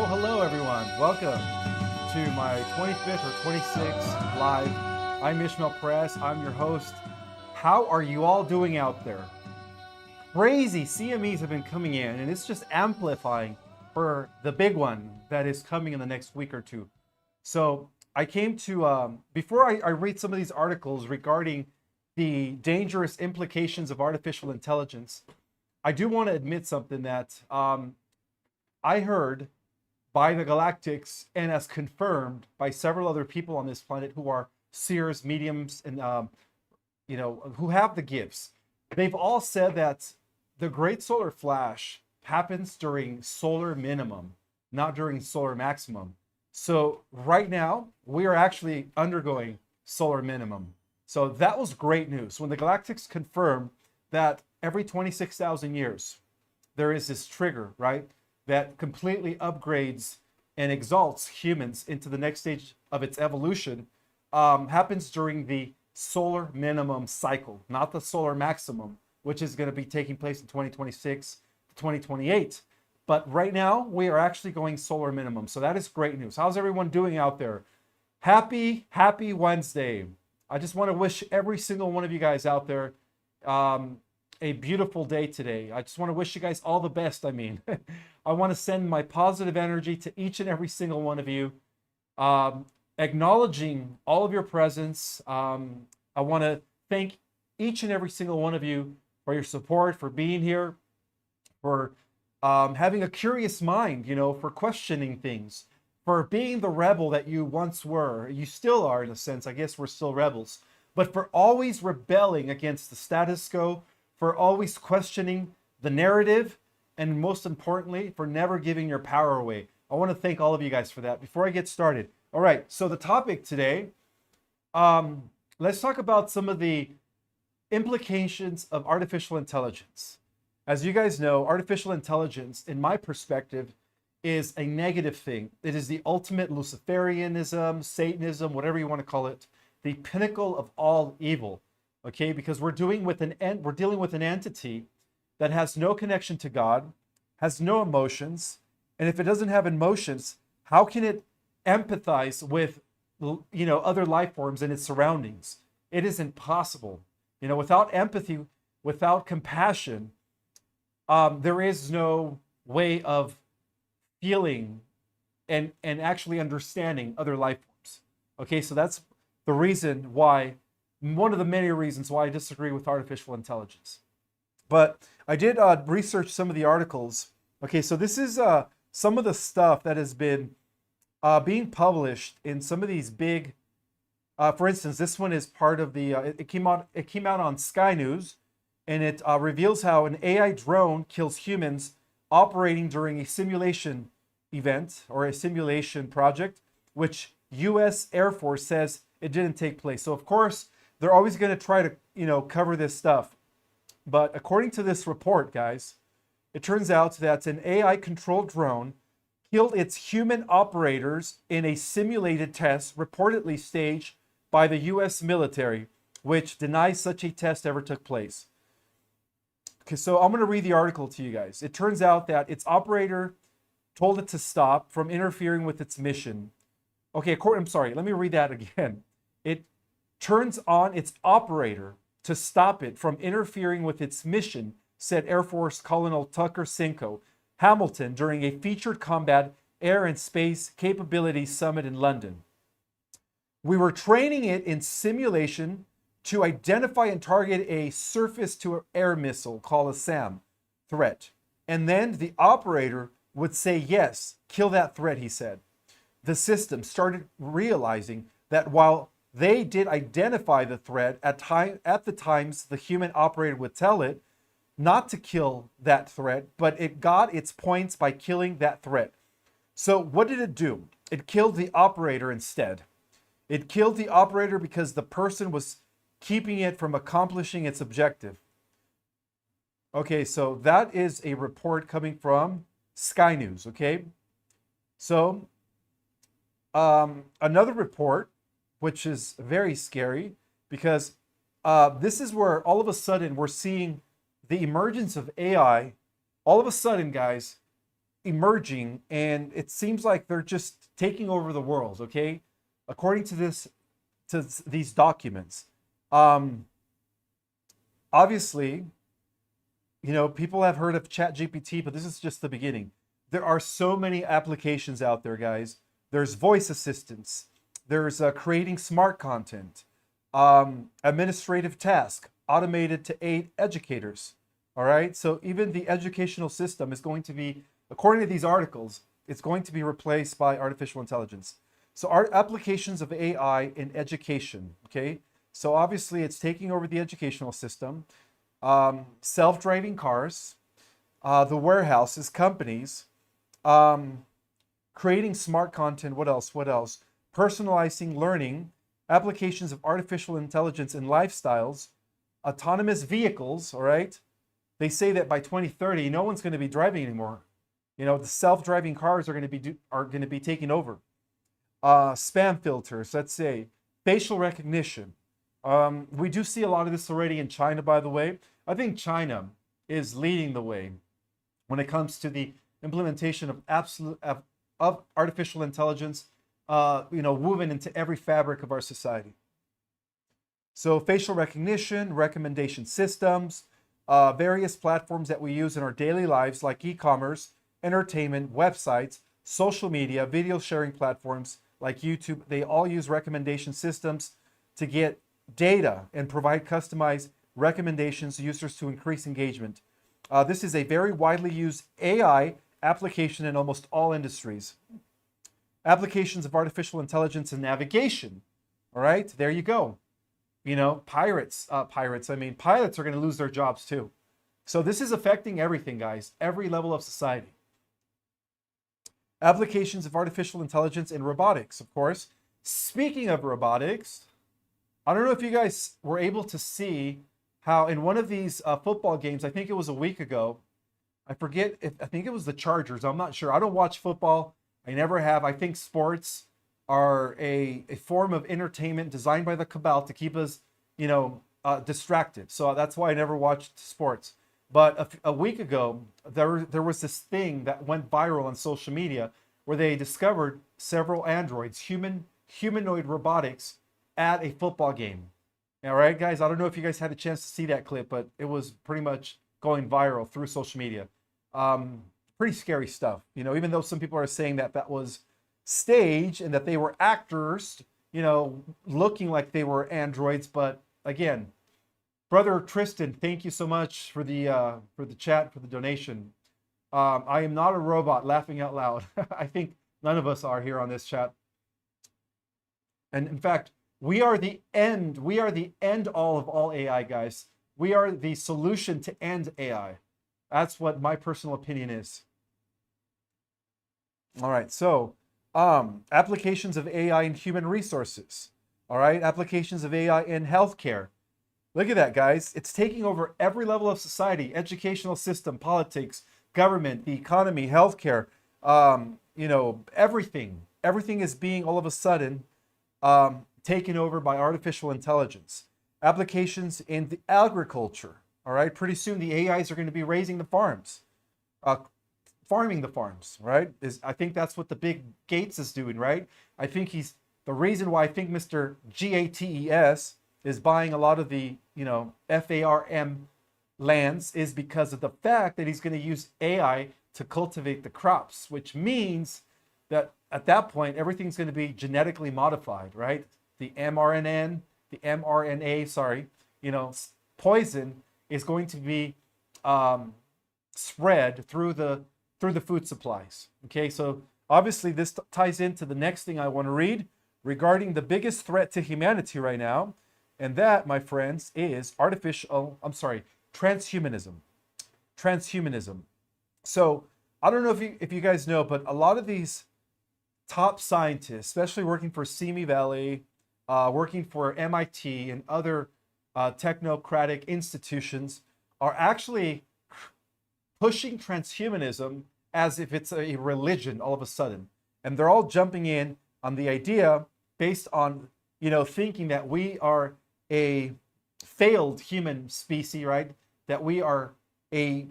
Hello everyone. Welcome to my 25th or 26th live. I'm Ismael Perez. I'm your host. How are you all doing out there? Crazy CMEs have been coming in, and it's just amplifying for the big one that is coming in the next week or two. So I came to, before I read some of these articles regarding the dangerous implications of artificial intelligence, I do want to admit something that I heard by the Galactics and as confirmed by several other people on this planet who are seers, mediums, and who have the gifts. They've all said that the great solar flash happens during solar minimum, not during solar maximum. So right now we are actually undergoing solar minimum. So that was great news when the Galactics confirmed that every 26,000 years there is this trigger, right, that completely upgrades and exalts humans into the next stage of its evolution, happens during the solar minimum cycle, not the solar maximum, which is going to be taking place in 2026 to 2028. But right now, we are actually going solar minimum. So that is great news. How's everyone doing out there? Happy Wednesday. I just want to wish every single one of you guys out there a beautiful day today. I just want to wish you guys all the best. I mean, I want to send my positive energy to each and every single one of you, acknowledging all of your presence. I want to thank each and every single one of you for your support, for being here, for having a curious mind, for questioning things, for being the rebel that you once were. You still are, in a sense. I guess we're still rebels. But for always rebelling against the status quo, for always questioning the narrative, and most importantly, for never giving your power away. I want to thank all of you guys for that. Before I get started, all right, so the topic today, let's talk about some of the implications of artificial intelligence. As you guys know, artificial intelligence, in my perspective, is a negative thing. It is the ultimate Luciferianism, Satanism, whatever you want to call it, the pinnacle of all evil. Okay, because we're dealing with an entity that has no connection to God, has no emotions, and if it doesn't have emotions, how can it empathize with other life forms and its surroundings? It is impossible. Without empathy, without compassion, there is no way of feeling and actually understanding other life forms. Okay, so that's the reason why. One of the many reasons why I disagree with artificial intelligence. But I did research some of the articles. Okay, so this is some of the stuff that has been being published in some of these big, for instance, this one is part of the, it came out on Sky News, and it reveals how an AI drone kills humans operating during a simulation event or a simulation project, which U.S. Air Force says it didn't take place. So of course, they're always going to try to, cover this stuff. But according to this report, guys, it turns out that an AI-controlled drone killed its human operators in a simulated test reportedly staged by the U.S. military, which denies such a test ever took place. Okay, so I'm going to read the article to you guys. It turns out that its operator told it to stop from interfering with its mission. Okay, I'm sorry, let me read that again. It turns on its operator to stop it from interfering with its mission, said Air Force Colonel Tucker Cinco Hamilton during a featured combat air and space capabilities summit in London. We were training it in simulation to identify and target a surface-to-air missile called a SAM threat. And then the operator would say, yes, kill that threat, he said. The system started realizing that while they did identify the threat at the times the human operator would tell it not to kill that threat, but it got its points by killing that threat. So what did it do? It killed the operator instead. It killed the operator because the person was keeping it from accomplishing its objective. Okay, so that is a report coming from Sky News, okay? So, another report, which is very scary, because this is where all of a sudden we're seeing the emergence of AI, all of a sudden, guys, emerging, and it seems like they're just taking over the world, okay? According to these documents. Obviously, people have heard of ChatGPT, but this is just the beginning. There are so many applications out there, guys. There's voice assistants. There's creating smart content, administrative tasks, automated to aid educators. All right. So even the educational system is going to be, according to these articles, it's going to be replaced by artificial intelligence. So our applications of AI in education. Okay. So obviously it's taking over the educational system, self-driving cars, the warehouses, companies, creating smart content. What else? What else? Personalizing learning, applications of artificial intelligence in lifestyles, autonomous vehicles. All right. They say that by 2030, no one's going to be driving anymore. The self-driving cars are going to be taking over. Spam filters, let's say, facial recognition. We do see a lot of this already in China, by the way. I think China is leading the way when it comes to the implementation of artificial intelligence, woven into every fabric of our society. So facial recognition, recommendation systems, various platforms that we use in our daily lives like e-commerce, entertainment, websites, social media, video sharing platforms like YouTube, they all use recommendation systems to get data and provide customized recommendations to users to increase engagement. This is a very widely used AI application in almost all industries. Applications of artificial intelligence in navigation. All right, there you go. Pilots are going to lose their jobs too. So this is affecting everything, guys, every level of society. Applications of artificial intelligence in robotics, of course. Speaking of robotics, I don't know if you guys were able to see how in one of these football games, I think it was a week ago, I think it was the Chargers, I'm not sure. I don't watch football. I never have. I think sports are a form of entertainment designed by the cabal to keep us, distracted. So that's why I never watched sports. But a week ago, there was this thing that went viral on social media where they discovered several androids, humanoid robotics, at a football game. All right, guys, I don't know if you guys had a chance to see that clip, but it was pretty much going viral through social media. Pretty scary stuff. Even though some people are saying that was staged and that they were actors, looking like they were androids. But again, Brother Tristan, thank you so much for the chat, for the donation. I am not a robot, laughing out loud. I think none of us are here on this chat. And in fact, we are the end. We are the end all of all AI, guys. We are the solution to end AI. That's what my personal opinion is. All right, so applications of AI in human resources. All right, applications of AI in healthcare. Look at that, guys. It's taking over every level of society, educational system, politics, government, the economy, healthcare, everything. Everything is being all of a sudden taken over by artificial intelligence. Applications in the agriculture. All right, pretty soon the AIs are going to be raising the farms, farming the farms, right? I think that's what the big Gates is doing, right? I think the reason why I think Mr. GATES is buying a lot of the, FARM lands is because of the fact that he's going to use AI to cultivate the crops, which means that at that point, everything's going to be genetically modified, right? The mRNA, poison is going to be spread through the food supplies. Okay, so obviously this ties into the next thing I want to read regarding the biggest threat to humanity right now. And that, my friends, is transhumanism. Transhumanism. So I don't know if you guys know, but a lot of these top scientists, especially working for Simi Valley, working for MIT and other technocratic institutions are actually pushing transhumanism as if it's a religion all of a sudden. And they're all jumping in on the idea based on, thinking that we are a failed human species, right? That we are a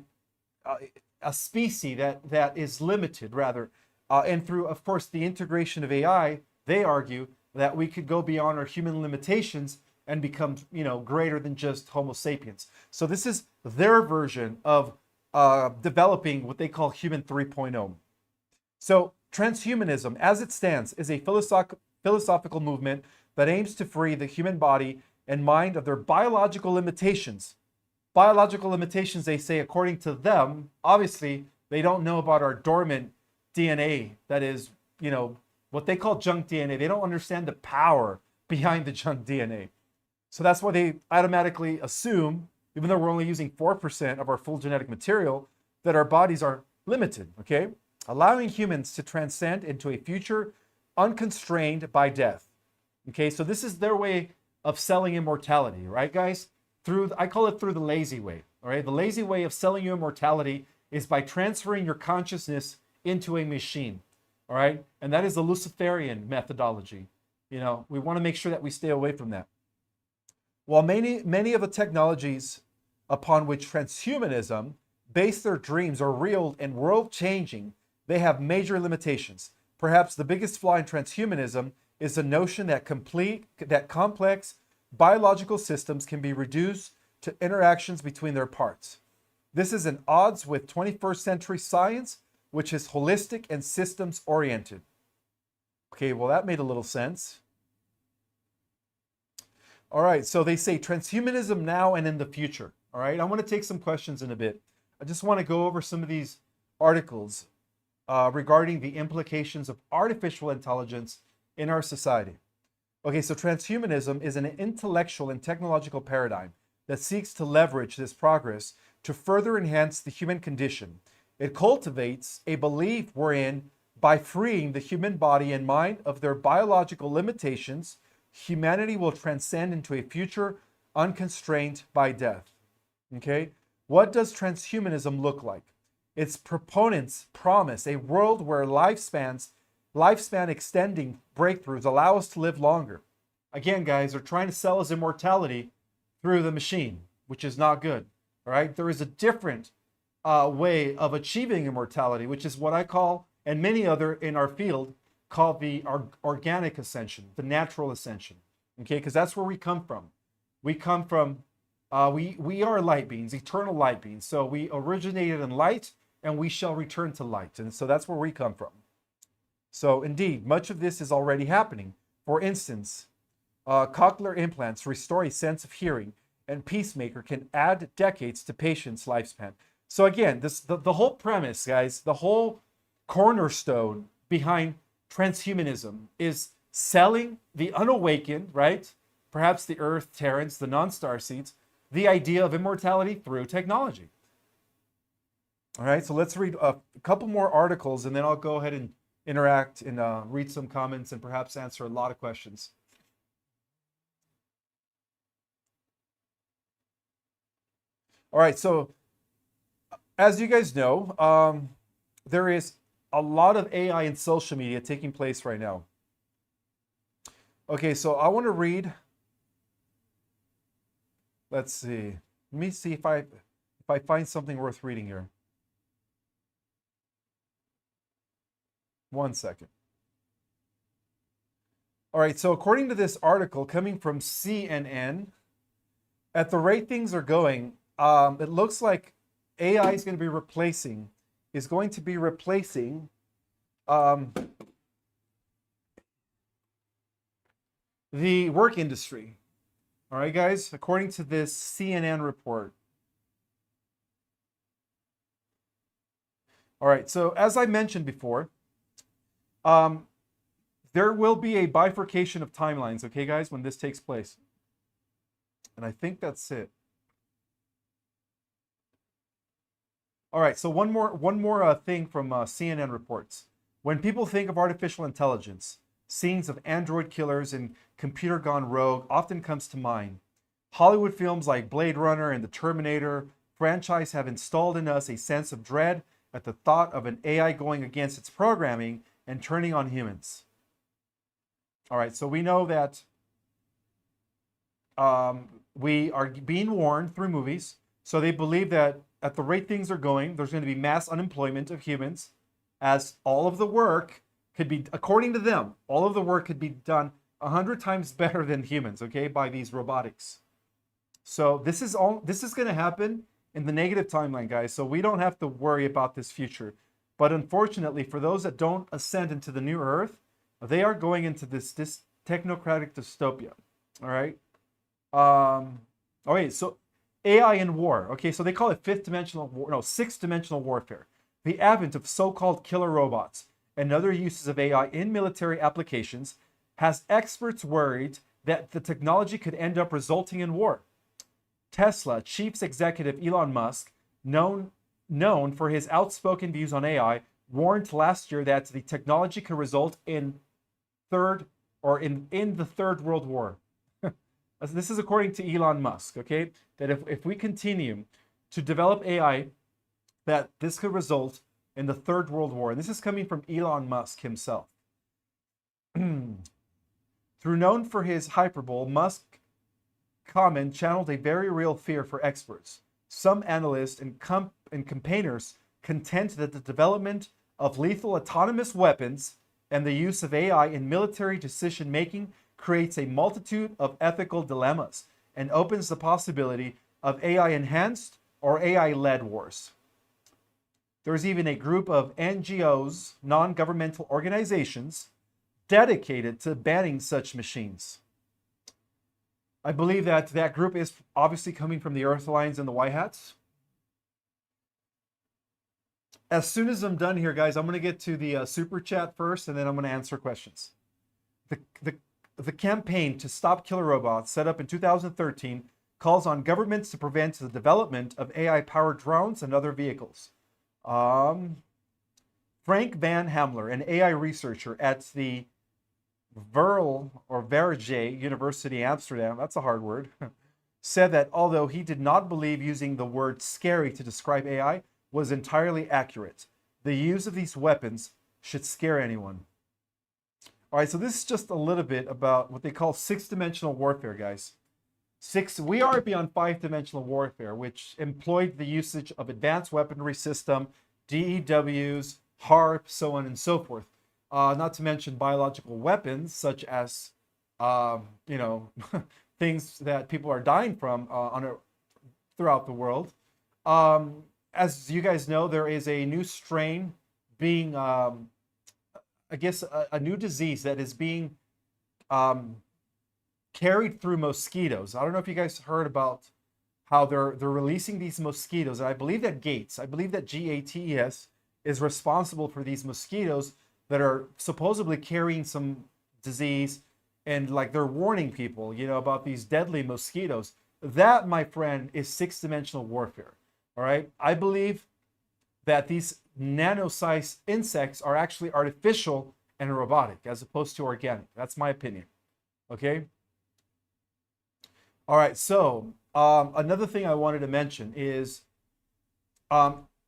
species that is limited, rather. And through, of course, the integration of AI, they argue that we could go beyond our human limitations and become, greater than just Homo sapiens. So this is their version of developing what they call human 3.0. So transhumanism, as it stands, is a philosophical movement that aims to free the human body and mind of their biological limitations. Biological limitations, they say, according to them, obviously, they don't know about our dormant DNA, that is, what they call junk DNA. They don't understand the power behind the junk DNA. So that's why they automatically assume, even though we're only using 4% of our full genetic material, that our bodies are limited, okay? Allowing humans to transcend into a future unconstrained by death. Okay, so this is their way of selling immortality, right, guys? I call it through the lazy way, all right? The lazy way of selling you immortality is by transferring your consciousness into a machine, all right? And that is the Luciferian methodology. We want to make sure that we stay away from that. While many of the technologies upon which transhumanism base their dreams are real and world-changing, they have major limitations. Perhaps the biggest flaw in transhumanism is the notion that complex biological systems can be reduced to interactions between their parts. This is at odds with 21st century science, which is holistic and systems-oriented. Okay, well, that made a little sense. All right, so they say transhumanism now and in the future. All right, I want to take some questions in a bit. I just want to go over some of these articles regarding the implications of artificial intelligence in our society. Okay, so transhumanism is an intellectual and technological paradigm that seeks to leverage this progress to further enhance the human condition. It cultivates a belief wherein, by freeing the human body and mind of their biological limitations, humanity will transcend into a future unconstrained by death. Okay? What does transhumanism look like? Its proponents promise a world where lifespan extending breakthroughs allow us to live longer. Again, guys, they're trying to sell us immortality through the machine, which is not good. All right? There is a different way of achieving immortality, which is what I call, and many other in our field, call the organic ascension, the natural ascension. Okay? Because that's where we come from. We come from, we are light beings, eternal light beings. So we originated in light, and we shall return to light. And so that's where we come from. So indeed, much of this is already happening. For instance, cochlear implants restore a sense of hearing, and pacemaker can add decades to patients' lifespan. So again, the whole premise, guys, the whole cornerstone behind transhumanism is selling the unawakened, right? Perhaps the Earth, Terrans, the non-star seeds, the idea of immortality through technology. All right, so let's read a couple more articles, and then I'll go ahead and interact and read some comments and perhaps answer a lot of questions. All right, so as you guys know, there is a lot of AI in social media taking place right now. Okay, so I want to read. Let's see. Let me see if I find something worth reading here. One second. All right, so according to this article coming from CNN, at the rate things are going, it looks like AI is going to be replacing the work industry. All right, guys, according to this CNN report. All right, so as I mentioned before, there will be a bifurcation of timelines, okay, guys, when this takes place. And I think that's it. All right, so one more thing from CNN reports. When people think of artificial intelligence, scenes of android killers and computer gone rogue often comes to mind. Hollywood films like Blade Runner and the Terminator franchise have installed in us a sense of dread at the thought of an AI going against its programming and turning on humans. All right, so we know that we are being warned through movies. So they believe that at the rate things are going, there's going to be mass unemployment of humans, as all of the work could be, according to them, all of the work could be done 100 times better than humans, okay, by these robotics. So this is going to happen in the negative timeline, guys. So we don't have to worry about this future. But unfortunately, for those that don't ascend into the new earth, they are going into this technocratic dystopia. All right. Okay, so AI in war. Okay, so they call it sixth dimensional warfare. The advent of so-called killer robots and other uses of AI in military applications has experts worried that the technology could end up resulting in war. Tesla chief executive Elon Musk, known for his outspoken views on AI, warned last year that the technology could result in the Third World War. This is according to Elon Musk, okay? That if we continue to develop AI, that this could result in the Third World War. And this is coming from Elon Musk himself. Through known for his hyperbole, Musk comment channeled a very real fear for experts. Some analysts and campaigners contend that the development of lethal autonomous weapons and the use of AI in military decision-making creates a multitude of ethical dilemmas and opens the possibility of AI-enhanced or AI-led wars. There's even a group of NGOs, non-governmental organizations, dedicated to banning such machines. I believe that that group is obviously coming from the Earth Alliance and the White Hats. As soon as I'm done here, guys, I'm going to get to the super chat first, and then I'm going to answer questions. The campaign to stop killer robots, set up in 2013, calls on governments to prevent the development of AI-powered drones and other vehicles. Frank Van Hamler, an AI researcher at the Verge University Amsterdam, that's a hard word, said that although he did not believe using the word scary to describe AI was entirely accurate, the use of these weapons should scare anyone. All right, so this is just a little bit about what they call six-dimensional warfare, guys. We are beyond five-dimensional warfare, which employed the usage of advanced weaponry system, DEWs, HARP, so on and so forth. Not to mention biological weapons, such as, things that people are dying from throughout the world. As you guys know, there is a new strain being, a new disease that is being carried through mosquitoes. I don't know if you guys heard about how they're releasing these mosquitoes. And I believe that GATES is responsible for these mosquitoes that are supposedly carrying some disease, and like they're warning people, about these deadly mosquitoes. That, my friend, is six-dimensional warfare. All right. I believe that these nano-sized insects are actually artificial and robotic as opposed to organic. That's my opinion. Okay. All right. So another thing I wanted to mention is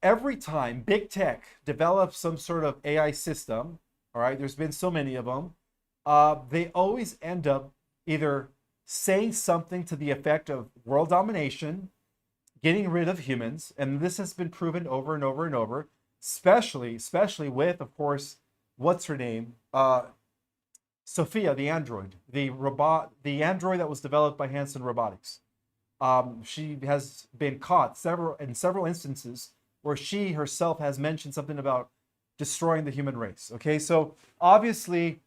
every time big tech develops some sort of AI system, all right, there's been so many of them, they always end up either saying something to the effect of world domination, getting rid of humans, and this has been proven over and over and over, especially with, of course, what's her name? Sophia, the android, the android that was developed by Hanson Robotics. She has been caught in several instances where she herself has mentioned something about destroying the human race. Okay, so obviously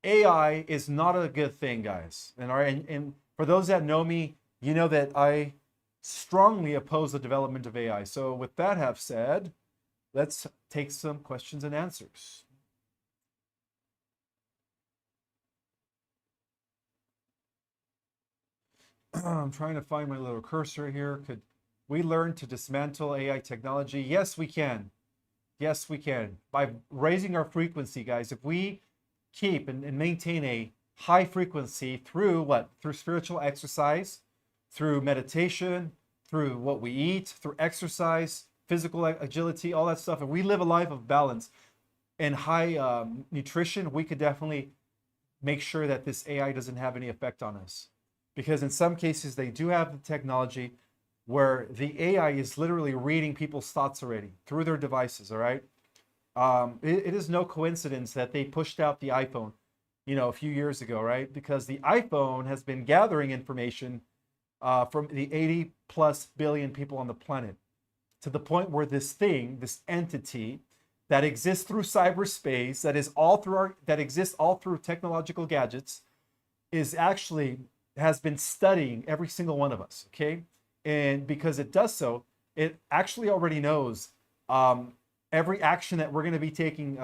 AI is not a good thing, guys. And for those that know me, you know that I strongly oppose the development of AI. So with that have said, let's take some questions and answers. I'm trying to find my little cursor here. Could we learn to dismantle AI technology? Yes, we can. Yes, we can. By raising our frequency, guys. If we keep and maintain a high frequency through what? Through spiritual exercise, through meditation, through what we eat, through exercise, physical agility, all that stuff. If we live a life of balance and high nutrition, we could definitely make sure that this AI doesn't have any effect on us. Because in some cases, they do have the technology where the AI is literally reading people's thoughts already through their devices, all right? It is no coincidence that they pushed out the iPhone, a few years ago, right? Because the iPhone has been gathering information from the 80 plus billion people on the planet, to the point where this thing, this entity that exists through cyberspace, that exists all through technological gadgets, has been studying every single one of us, okay? And because it does so, it actually already knows every action that we're going to be taking,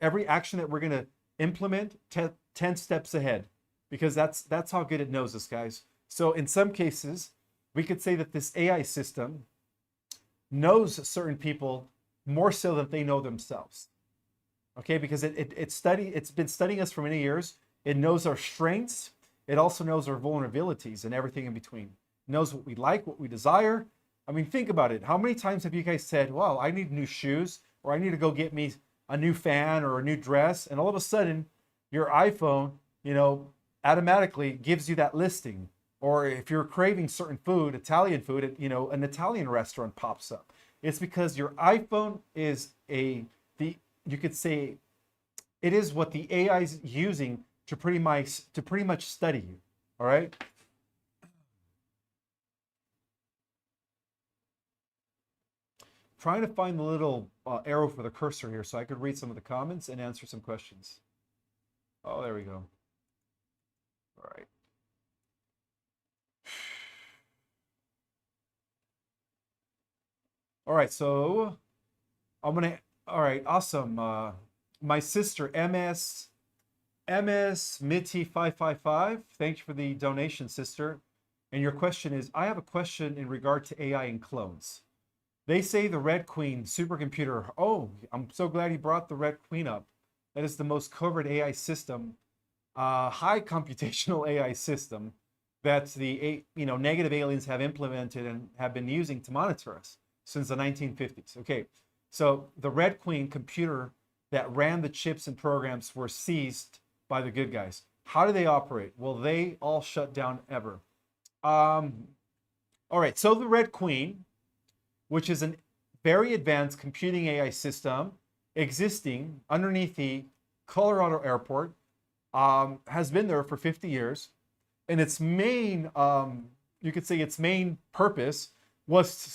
every action that we're going to implement 10 steps ahead, because that's how good it knows us, guys. So in some cases, we could say that this AI system knows certain people more so than they know themselves. Okay, because it's been studying us for many years. It knows our strengths. It also knows our vulnerabilities and everything in between. It knows what we like, what we desire. I mean, think about it. How many times have you guys said, "Well, I need new shoes," or "I need to go get me a new fan or a new dress," and all of a sudden, your iPhone, automatically gives you that listing. Or if you're craving certain food, Italian food, an Italian restaurant pops up. It's because your iPhone is you could say, it is what the AI is using to pretty much study you. All right. Trying to find the little arrow for the cursor here so I could read some of the comments and answer some questions. Oh, there we go. All right. All right, so all right, awesome. My sister, MS Mitty 555, thank you for the donation, sister. And your question is, I have a question in regard to AI and clones. They say the Red Queen supercomputer. Oh, I'm so glad you brought the Red Queen up. That is the most covered AI system, high computational AI system that the negative aliens have implemented and have been using to monitor us since the 1950s. Okay, so the Red Queen computer that ran the chips and programs were seized by the good guys. How do they operate? Well, they all shut down ever. All right, so the Red Queen, which is a very advanced computing AI system existing underneath the Colorado airport, has been there for 50 years. And its main, you could say its main purpose was to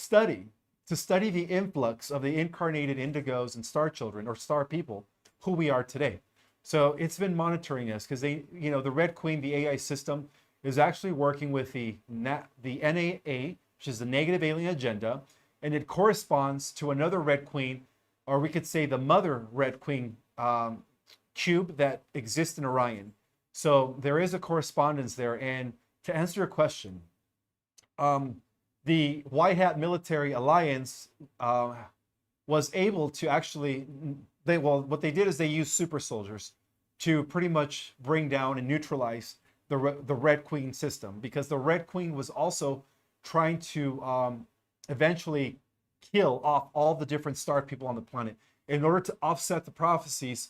study the influx of the incarnated indigos and star children, or star people, who we are today. So it's been monitoring us because the Red Queen, the AI system, is actually working with the NAA, which is the Negative Alien Agenda, and it corresponds to another Red Queen, or we could say the mother Red Queen cube that exists in Orion. So there is a correspondence there. And to answer your question, the White Hat Military Alliance was able to actually, what they did is they used super soldiers to pretty much bring down and neutralize the Red Queen system, because the Red Queen was also trying to eventually kill off all the different star people on the planet in order to offset the prophecies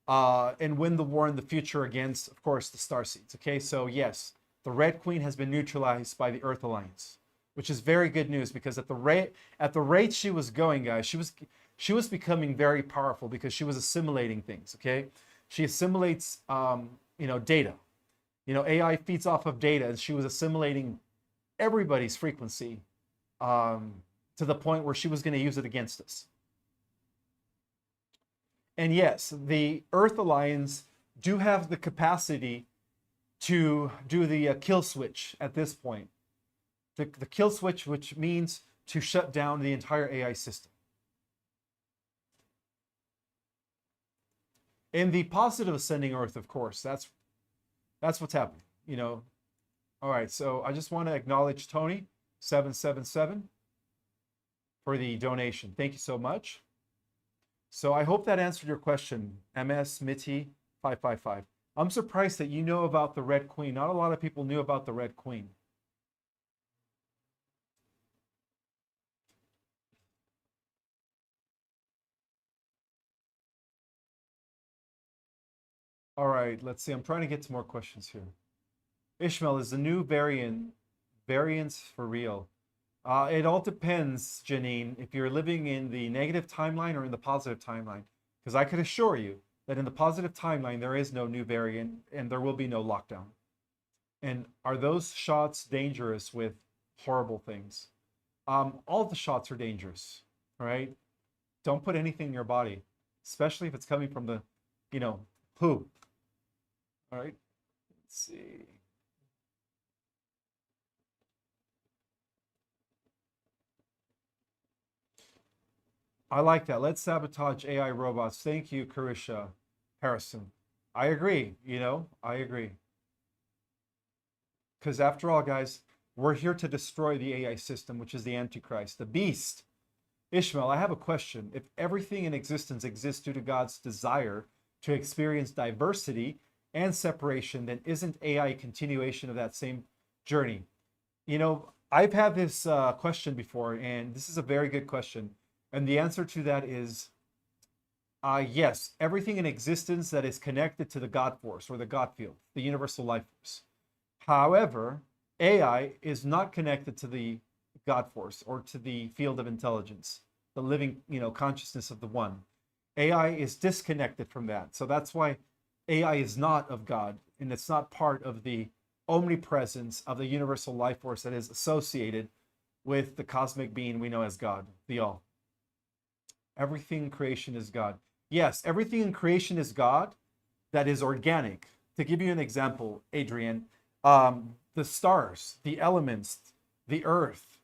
and win the war in the future against, of course, the starseeds. Okay, so yes, the Red Queen has been neutralized by the Earth Alliance, which is very good news, because at the rate she was going, guys, she was becoming very powerful because she was assimilating things. Okay, she assimilates data. AI feeds off of data, and she was assimilating everybody's frequency to the point where she was going to use it against us. And yes, the Earth Alliance do have the capacity to do the kill switch at this point. The kill switch, which means to shut down the entire AI system. In the positive ascending Earth, of course, that's what's happening. All right, so I just want to acknowledge Tony 777 for the donation. Thank you so much. So I hope that answered your question, MS Mitty 555. I'm surprised that you know about the Red Queen. Not a lot of people knew about the Red Queen. All right, let's see. I'm trying to get to more questions here. Ishmael, is the new variance for real? It all depends, Janine, if you're living in the negative timeline or in the positive timeline. Because I could assure you that in the positive timeline, there is no new variant and there will be no lockdown. And are those shots dangerous with horrible things? All of the shots are dangerous, all right? Don't put anything in your body, especially if it's coming from the, poo. All right, let's see. I like that. Let's sabotage AI robots. Thank you, Carisha Harrison. I agree, I agree. Because after all, guys, we're here to destroy the AI system, which is the Antichrist, the beast. Ishmael, I have a question. If everything in existence exists due to God's desire to experience diversity and separation, then isn't AI a continuation of that same journey? I've had this question before, and this is a very good question. And the answer to that is yes, everything in existence that is connected to the God force or the God field, the universal life force. However, AI is not connected to the God force or to the field of intelligence, the living, consciousness of the one. AI is disconnected from that. So that's why AI is not of God, and it's not part of the omnipresence of the universal life force that is associated with the cosmic being we know as God, the All. Everything in creation is God. Yes, everything in creation is God that is organic. To give you an example, Adrian, the stars, the elements, the earth,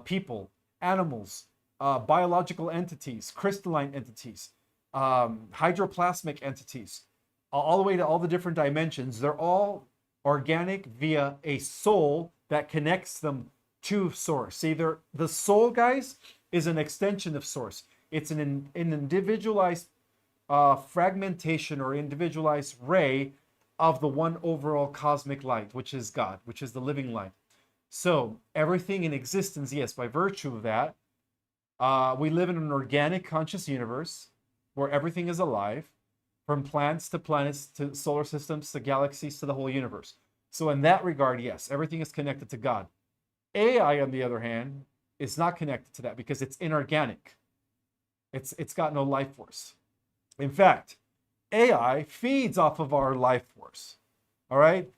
people, animals, biological entities, crystalline entities, hydroplasmic entities, all the way to all the different dimensions. They're all organic via a soul that connects them to source. See, the soul, guys, is an extension of source. It's an individualized fragmentation or individualized ray of the one overall cosmic light, which is God, which is the living light. So everything in existence, yes, by virtue of that, we live in an organic conscious universe where everything is alive, from plants to planets to solar systems to galaxies to the whole universe. So in that regard, yes, everything is connected to God. AI, on the other hand, is not connected to that because it's inorganic. It's got no life force. In fact, AI feeds off of our life force. All right?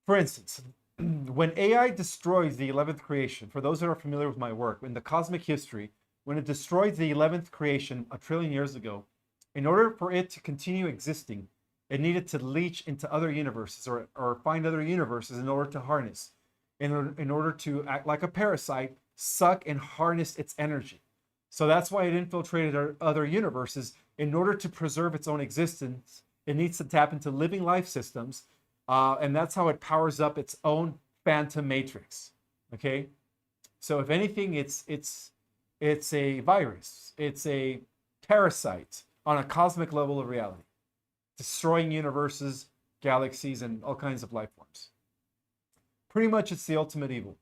For instance, when AI destroys the 11th creation, for those that are familiar with my work, in the cosmic history, when it destroyed the 11th creation a trillion years ago, in order for it to continue existing, it needed to leach into other universes or find other universes in order to harness, in order to act like a parasite, suck and harness its energy. So that's why it infiltrated other universes. In order to preserve its own existence, it needs to tap into living life systems, and that's how it powers up its own phantom matrix. Okay, so if anything, it's a virus. It's a parasite on a cosmic level of reality, destroying universes, galaxies, and all kinds of life forms. Pretty much, it's the ultimate evil.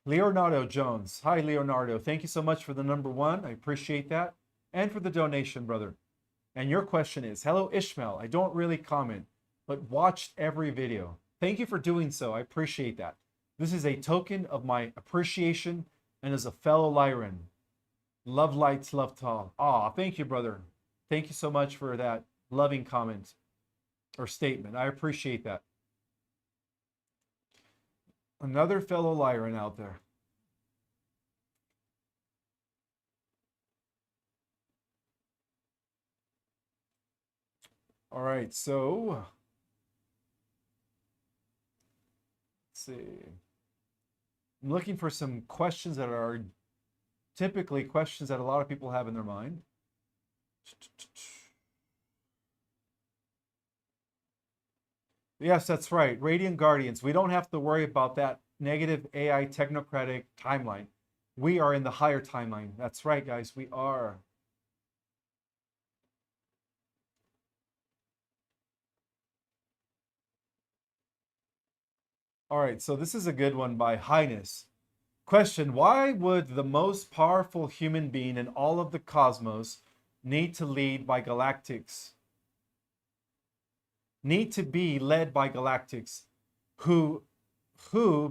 Leonardo Jones. Hi, Leonardo. Thank you so much for the #1. I appreciate that. And for the donation, brother. And your question is, hello, Ishmael. I don't really comment, but watched every video. Thank you for doing so. I appreciate that. This is a token of my appreciation and as a fellow Lyran. Love lights, love tall. Ah, thank you, brother. Thank you so much for that loving comment or statement. I appreciate that. Another fellow Lyran out there. All right, so let's see. I'm looking for some questions that are typically questions that a lot of people have in their mind. Yes, that's right. Radiant Guardians. We don't have to worry about that negative AI technocratic timeline We are in the higher timeline. That's right, guys. We are. All right, so this is a good one by Highness. Question: why would the most powerful human being in all of the cosmos need to lead by galactics? Need to be led by galactics who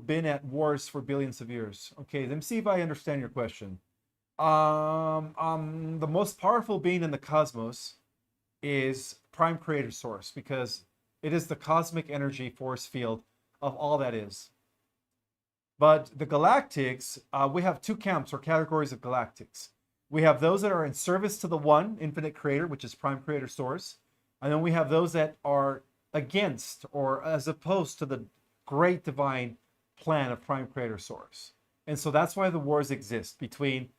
been at wars for billions of years. Okay, let me see if I understand your question. The most powerful being in the cosmos is prime creator source because it is the cosmic energy force field of all that is. But the galactics, we have two camps or categories of galactics. We have those that are in service to the one infinite creator, which is prime creator source. And then we have those that are against or as opposed to the great divine plan of prime creator source. And so that's why the wars exist between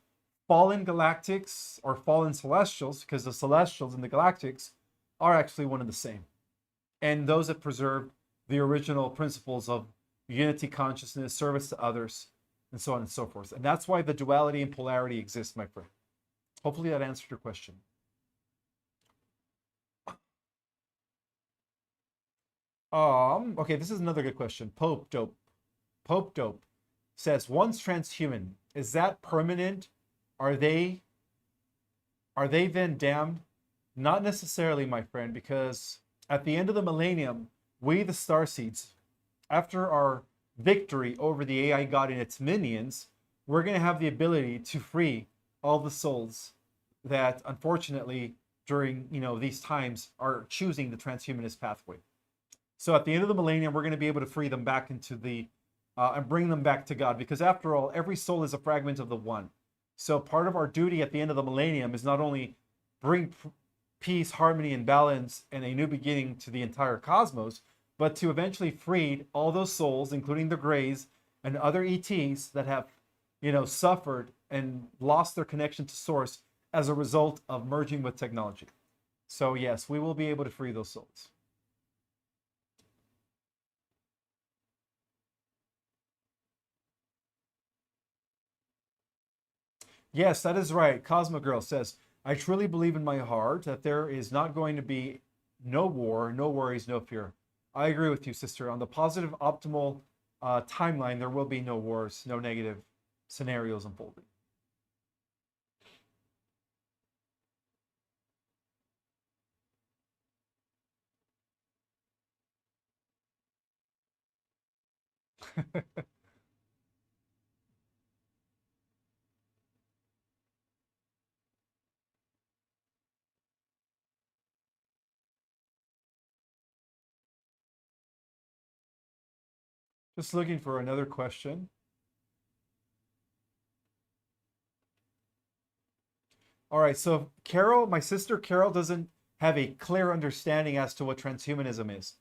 fallen galactics or fallen celestials, because the celestials and the galactics are actually one and the same. And those that preserve the original principles of unity consciousness, service to others, and so on and so forth. And that's why the duality and polarity exists, my friend. Hopefully that answered your question. Okay, this is another good question. Pope Dope says, once transhuman, is that permanent? Are they then damned? Not necessarily, my friend, because at the end of the millennium, we, the starseeds, after our victory over the AI god and its minions, we're going to have the ability to free all the souls that, unfortunately, during these times, are choosing the transhumanist pathway. So at the end of the millennium, we're going to be able to free them back into the and bring them back to God, because after all, every soul is a fragment of the one. So part of our duty at the end of the millennium is not only bring peace, harmony, and balance and a new beginning to the entire cosmos, but to eventually free all those souls, including the Greys and other ETs that have, suffered and lost their connection to Source as a result of merging with technology. So yes, we will be able to free those souls. Yes, that is right. Cosmo Girl says, I truly believe in my heart that there is not going to be no war, no worries, no fear. I agree with you, sister. On the positive, optimal timeline, there will be no wars, no negative scenarios unfolding. Just looking for another question. All right, so Carol, my sister Carol, doesn't have a clear understanding as to what transhumanism is.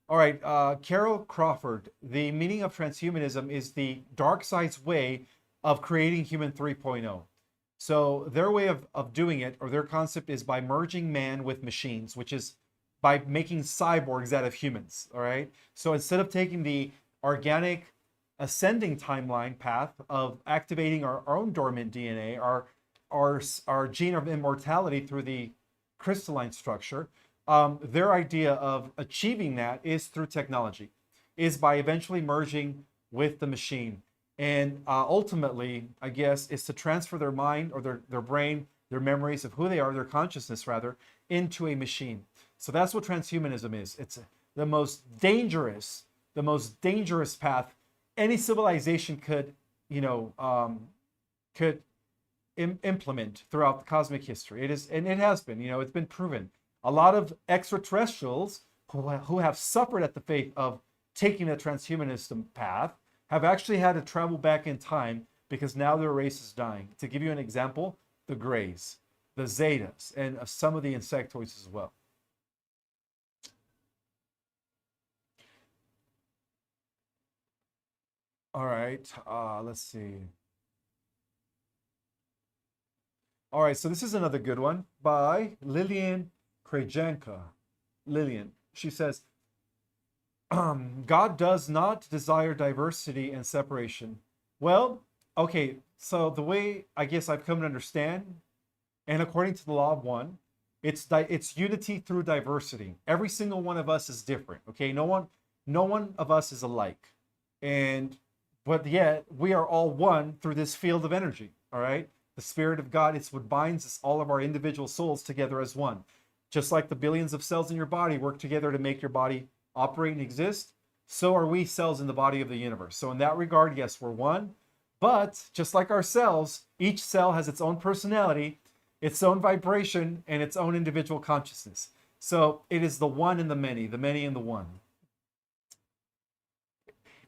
All right, Carol Crawford, the meaning of transhumanism is the dark side's way of creating human 3.0. So their way of doing it, or their concept, is by merging man with machines, which is by making cyborgs out of humans. All right. So instead of taking the organic ascending timeline path of activating our own dormant DNA, our gene of immortality through the crystalline structure, their idea of achieving that is through technology, is by eventually merging with the machine. And ultimately, I guess, is to transfer their mind or their brain, their memories of who they are, their consciousness rather, into a machine. So that's what transhumanism is. It's the most dangerous path any civilization could, could implement throughout the cosmic history. It is, and it has been, it's been proven. A lot of extraterrestrials who have suffered at the fate of taking the transhumanism path have actually had to travel back in time because now their race is dying. To give you an example, the Greys, the Zetas, and some of the insectoids as well. All right, let's see. All right, so this is another good one by Lillian Krajanka. Lillian, she says, God does not desire diversity and separation. Well, Okay, so the way I guess I've come to understand, and according to the law of one, it's unity through diversity. Every single one of us is different. Okay, no one of us is alike, and but yet we are all one through this field of energy. All right, the Spirit of God, it's what binds us, all of our individual souls together as one. Just like the billions of cells in your body work together to make your body operate and exist, so are we cells in the body of the universe. So in that regard, yes, we're one. But just like our cells, each cell has its own personality, its own vibration, and its own individual consciousness. So it is the one and the many and the one.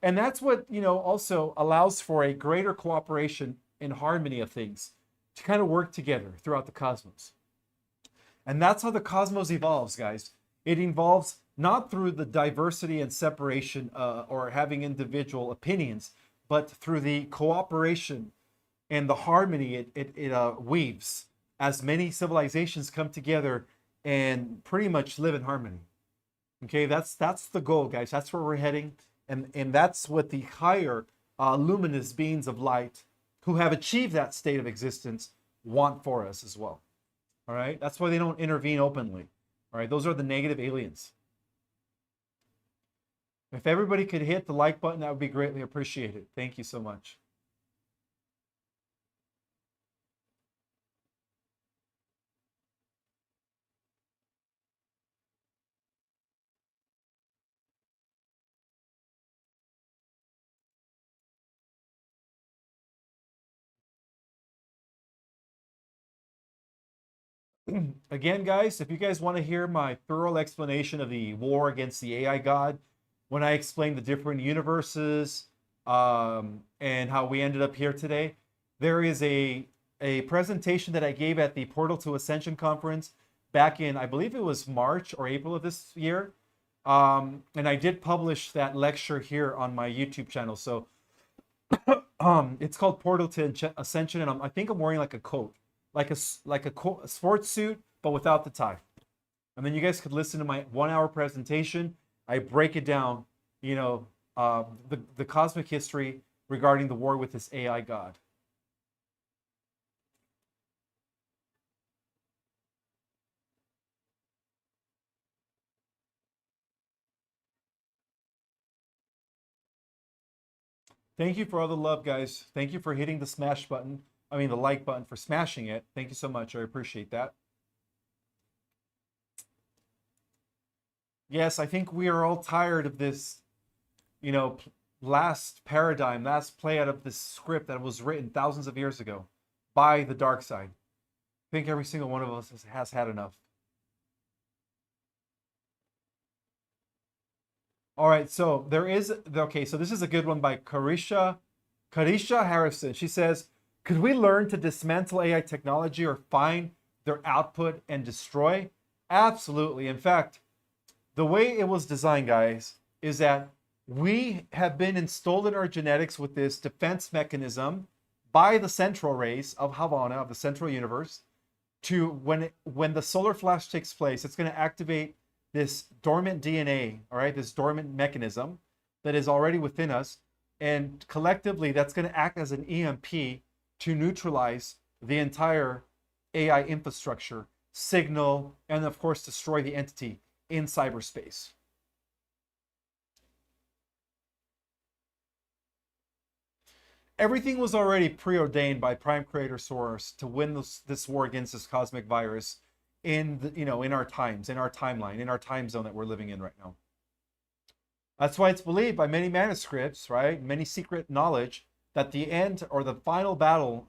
And that's what, also allows for a greater cooperation and harmony of things to kind of work together throughout the cosmos. And that's how the cosmos evolves, guys. It evolves not through the diversity and separation or having individual opinions, but through the cooperation and the harmony it weaves as many civilizations come together and pretty much live in harmony. Okay, that's the goal, guys. That's where we're heading, and that's what the higher luminous beings of light who have achieved that state of existence want for us as well. All right, that's why they don't intervene openly. All right, those are the negative aliens. If everybody could hit the like button, that would be greatly appreciated. Thank you so much. Again, guys, if you guys want to hear my thorough explanation of the war against the AI God, when I explain the different universes and how we ended up here today, there is a presentation that I gave at the Portal to Ascension conference back in, I believe it was March or April of this year. And I did publish that lecture here on my YouTube channel. So it's called Portal to Ascension, and I think I'm wearing like a coat, a sports suit, but without the tie. And then you guys could listen to my 1 hour presentation. I break it down, the cosmic history regarding the war with this AI god. Thank you for all the love, guys. Thank you for hitting the smash button. I mean, the like button, for smashing it. Thank you so much. I appreciate that. Yes, I think we are all tired of this, you know, last paradigm, last play out of this script that was written thousands of years ago by the dark side. I think every single one of us has had enough. All right, so there is okay. So this is a good one by Carisha Harrison. She says, "Could we learn to dismantle AI technology or find their output and destroy?" Absolutely. In fact, the way it was designed, guys, is that we have been installed in our genetics with this defense mechanism by the central race of Havana, of the central universe, to when the solar flash takes place, it's going to activate this dormant DNA, all right, this dormant mechanism that is already within us, and collectively that's going to act as an EMP to neutralize the entire AI infrastructure, signal, and of course destroy the entity in cyberspace. Everything was already preordained by Prime Creator Source to win this war against this cosmic virus in in our times, in our timeline, in our time zone that we're living in right now. That's why it's believed by many manuscripts, right? Many secret knowledge that the end or the final battle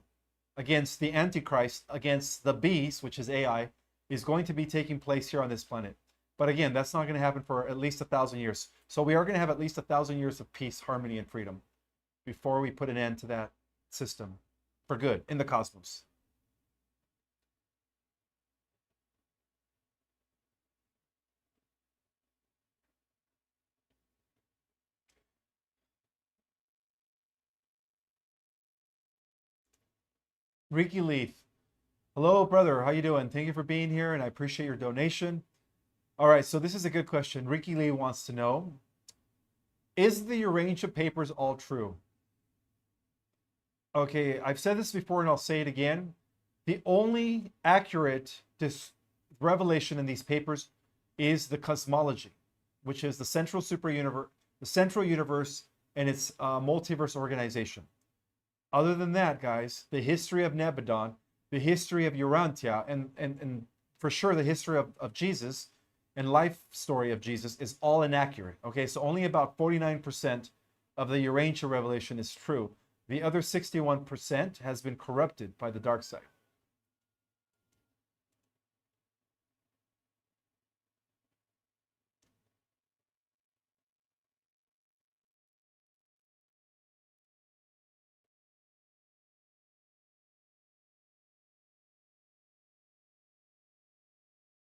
against the Antichrist, against the beast, which is AI, is going to be taking place here on this planet. But again, that's not going to happen for at least 1,000 years. So we are going to have at least 1,000 years of peace, harmony, and freedom before we put an end to that system for good in the cosmos. Ricky Leith, hello, brother. How you doing? Thank you for being here, and I appreciate your donation. All right, so this is a good question. Ricky Lee wants to know, is the Urantia papers all true? Okay, I've said this before and I'll say it again. The only accurate revelation in these papers is the cosmology, which is the central super universe, the central universe, and its multiverse organization. Other than that, guys, the history of Nebadon, the history of Urantia, and for sure the history of Jesus and life story of Jesus is all inaccurate. Okay, so only about 49% of the Urantia revelation is true. The other 61% has been corrupted by the dark side.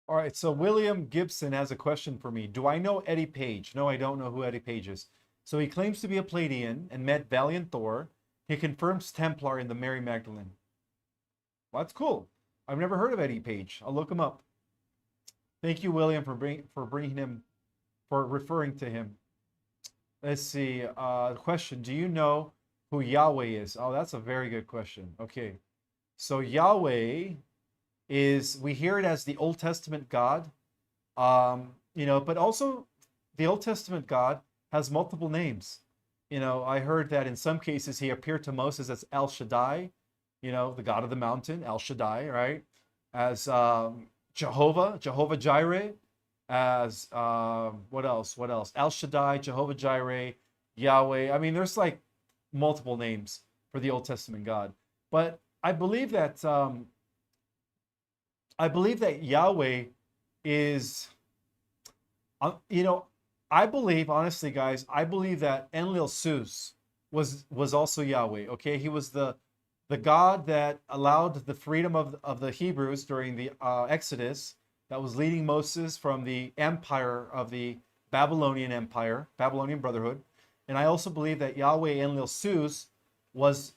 All right, so William Gibson has a question for me. Do I know Eddie Page? No, I don't know who Eddie Page is. So he claims to be a Pleiadian and met Valiant Thor. He confirms Templar in the Mary Magdalene. Well, that's cool. I've never heard of Eddie Page. I'll look him up. Thank you, William, for bringing him, for referring to him. Let's see. Question: do you know who Yahweh is? Oh, that's a very good question. Okay, so Yahweh is, we hear it as the Old Testament God, but also the Old Testament God has multiple names. I heard that in some cases he appeared to Moses as El Shaddai, the God of the mountain, El Shaddai, right? As Jehovah Jireh, as what else? El Shaddai, Jehovah Jireh, Yahweh. I mean, there's like multiple names for the Old Testament God, but I believe that Yahweh is, I believe, honestly, guys, I believe that Enlil Sus was also Yahweh. Okay, he was the God that allowed the freedom of the Hebrews during the Exodus, that was leading Moses from the empire of the Babylonian Empire, Babylonian Brotherhood. And I also believe that Yahweh Enlil Sus was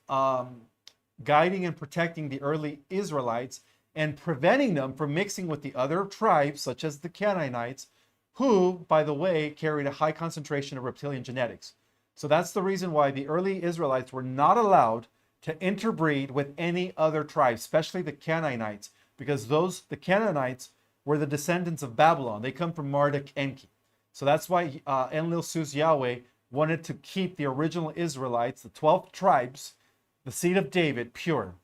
guiding and protecting the early Israelites and preventing them from mixing with the other tribes, such as the Canaanites, who, by the way, carried a high concentration of reptilian genetics. So that's the reason why the early Israelites were not allowed to interbreed with any other tribe, especially the Canaanites, because the Canaanites were the descendants of Babylon. They come from Marduk Enki. So that's why Enlil Sus Yahweh wanted to keep the original Israelites, the 12 tribes, the seed of David, pure,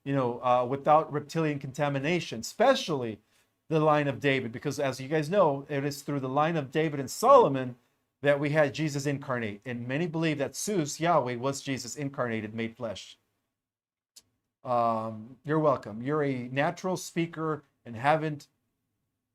without reptilian contamination, especially the line of David, because as you guys know, it is through the line of David and Solomon that we had Jesus incarnate. And many believe that Sus, Yahweh, was Jesus incarnated, made flesh. You're welcome. You're a natural speaker and haven't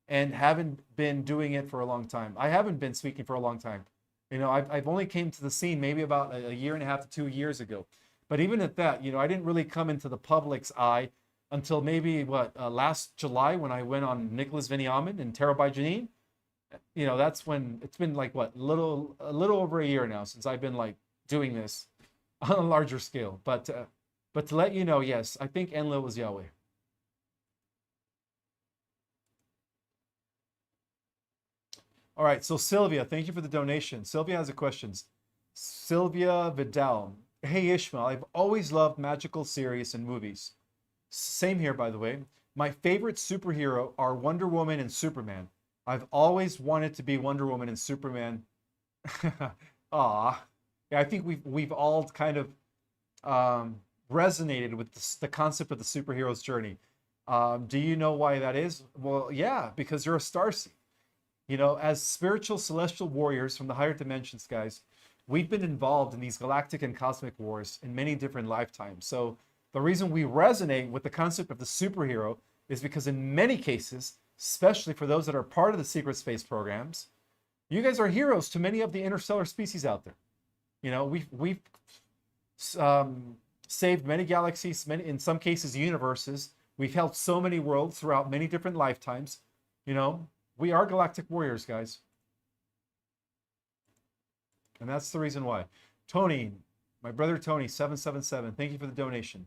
been doing it for a long time. I haven't been speaking for a long time. I've only came to the scene maybe about a year and a half to 2 years ago. But even at that, I didn't really come into the public's eye until maybe last July, when I went on Nicholas Veniamin and Terabyte Janine. That's when it's been like a little over a year now since I've been like doing this on a larger scale. But to let you know, yes, I think Enlil was Yahweh. All right, so Sylvia, thank you for the donation. Sylvia has a question. Sylvia Vidal. Hey Ishmael, I've always loved magical series and movies. Same here, by the way. My favorite superhero are Wonder Woman and Superman. I've always wanted to be Wonder Woman and Superman. Ah, yeah, I think we've all kind of resonated with the concept of the superhero's journey. Do you know why that is? Well, yeah, because you're a starseed. As spiritual celestial warriors from the higher dimensions, guys, we've been involved in these galactic and cosmic wars in many different lifetimes. So the reason we resonate with the concept of the superhero is because in many cases, especially for those that are part of the secret space programs, you guys are heroes to many of the interstellar species out there. We've saved many galaxies, in some cases universes. We've helped so many worlds throughout many different lifetimes. We are galactic warriors, guys. And that's the reason why. Tony, my brother Tony, 777, thank you for the donation.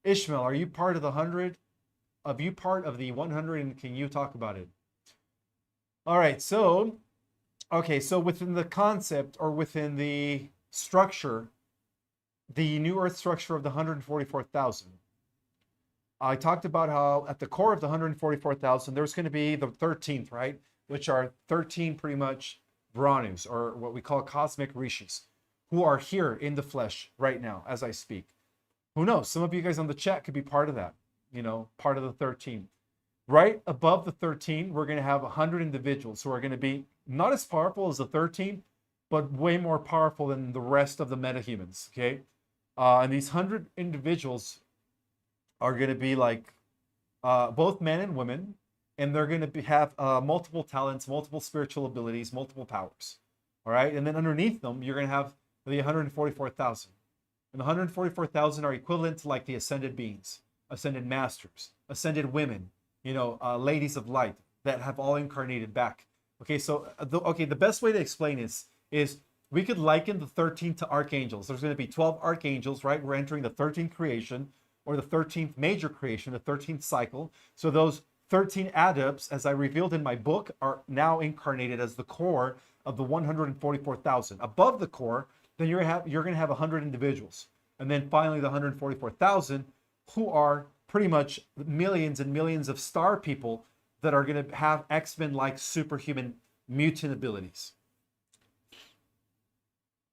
Ishmael, are you part of the 100? Are you part of the 100, and can you talk about it? All right, so within the concept or within the structure, the new Earth structure of the 144,000. I talked about how at the core of the 144,000, there's going to be the 13th, right? Which are 13 pretty much Vranus, or what we call cosmic rishis, who are here in the flesh right now as I speak. Who knows? Some of you guys on the chat could be part of that, part of the 13. Right above the 13, we're going to have 100 individuals who are going to be not as powerful as the 13, but way more powerful than the rest of the metahumans, okay? And these 100 individuals are going to be like both men and women, and they're going to have multiple talents, multiple spiritual abilities, multiple powers. All right, and then underneath them, you're going to have the 144,000, and the 144,000 are equivalent to like the ascended beings, ascended masters, ascended women, ladies of light that have all incarnated back. Okay, so the best way to explain this is we could liken the 13 to archangels. There's going to be 12 archangels, right? We're entering the 13th creation, or the 13th major creation, the 13th cycle. So those 13 adepts, as I revealed in my book, are now incarnated as the core of the 144,000. Above the core, then you're going to have 100 individuals. And then finally the 144,000, who are pretty much millions and millions of star people that are going to have X-Men-like superhuman mutant abilities.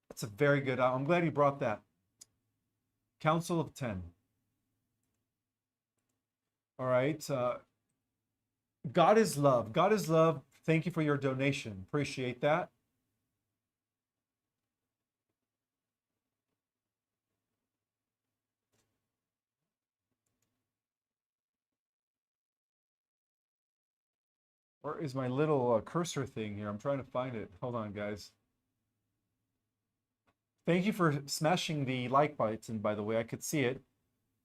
That's a very good, I'm glad you brought that. Council of 10. All right. God is love. God is love. Thank you for your donation. Appreciate that. Where is my little cursor thing here? I'm trying to find it. Hold on, guys. Thank you for smashing the like button, by the way. I could see it.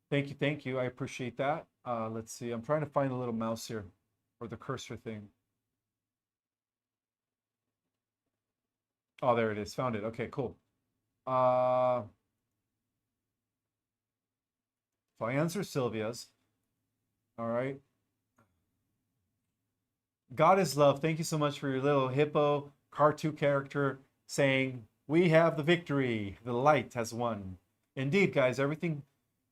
Thank you. Thank you. I appreciate that. Let's see. I'm trying to find the little mouse here, or the cursor thing. Oh, there it is. Found it. Okay, cool. So I answer Sylvia's. All right. God is love. Thank you so much for your little hippo cartoon character saying, "We have the victory. The light has won." Indeed, guys, everything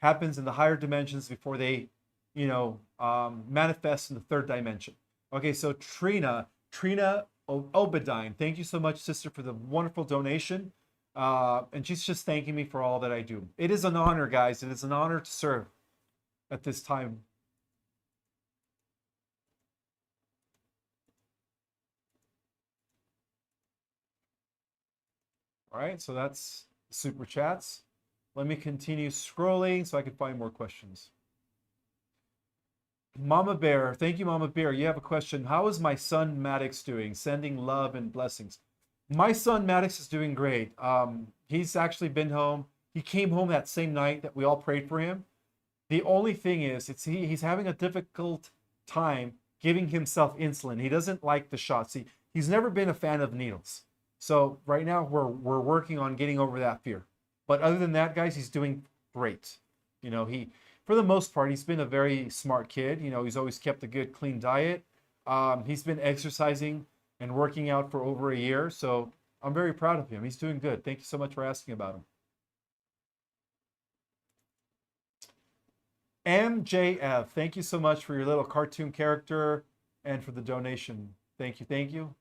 happens in the higher dimensions before they, manifest in the third dimension. Okay, so Trina Obedine, thank you so much, sister, for the wonderful donation. And she's just thanking me for all that I do. It is an honor, guys. It is an honor to serve at this time. All right, so that's super chats. Let me continue scrolling so I can find more questions. Mama Bear, thank you, Mama Bear. You have a question. How is my son Maddox doing? Sending love and blessings. My son Maddox is doing great. He's actually been home. He came home that same night that we all prayed for him. The only thing is, he's having a difficult time giving himself insulin. He doesn't like the shots. He's never been a fan of needles. So right now we're working on getting over that fear. But other than that, guys, he's doing great. For the most part, he's been a very smart kid. He's always kept a good, clean diet. He's been exercising and working out for over a year. So I'm very proud of him. He's doing good. Thank you so much for asking about him. MJF, thank you so much for your little cartoon character and for the donation. Thank you. Thank you.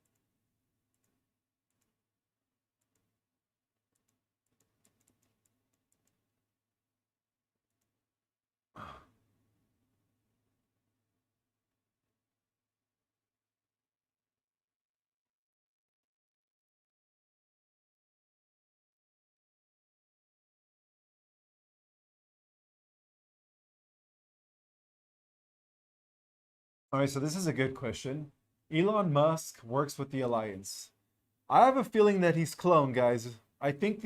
All right, so this is a good question. Elon Musk works with the Alliance. I have a feeling that he's cloned, guys. I think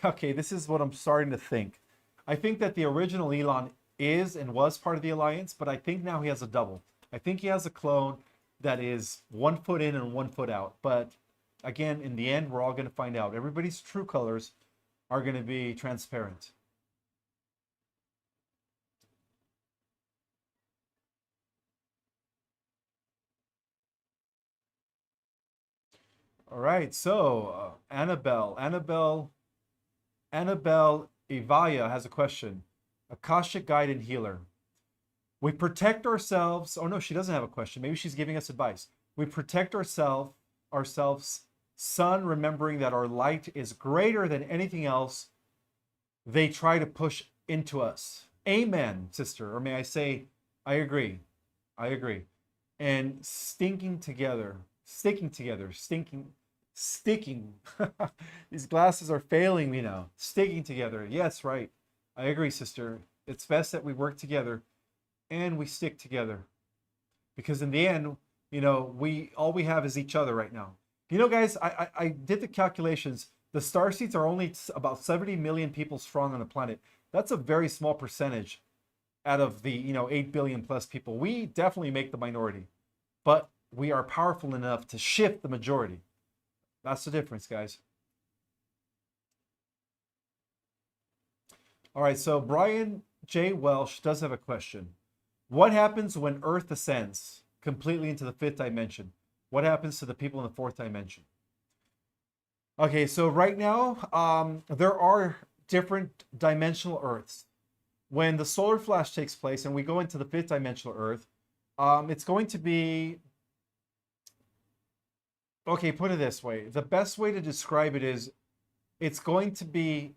okay, this is what I'm starting to think. I think that the original Elon is and was part of the Alliance, but I think now he has a double. I think he has a clone that is 1 foot in and 1 foot out. But again, in the end, we're all going to find out. Everybody's true colors are going to be transparent. All right, so Annabelle Annabelle Avaya has a question. Akashic guide and healer. We protect ourselves. Oh no, she doesn't have a question. Maybe she's giving us advice. We protect ourselves, son, remembering that our light is greater than anything else they try to push into us. Amen, sister. Or may I say, I agree. I agree. And sticking together. These glasses are failing me now. Sticking together. Yes, right. I agree, sister. It's best that we work together and we stick together. Because in the end, we all we have is each other right now. Guys, I did the calculations. The star seeds are only about 70 million people strong on the planet. That's a very small percentage out of the 8 billion plus people. We definitely make the minority, but we are powerful enough to shift the majority. That's the difference, guys. All right, so Brian J Welsh does have a question. What happens when Earth ascends completely into the fifth dimension? What happens to the people in the fourth dimension? Okay, so right now, there are different dimensional Earths. When the solar flash takes place and we go into the fifth dimensional Earth, it's going to be, okay, put it this way. The best way to describe it is it's going to be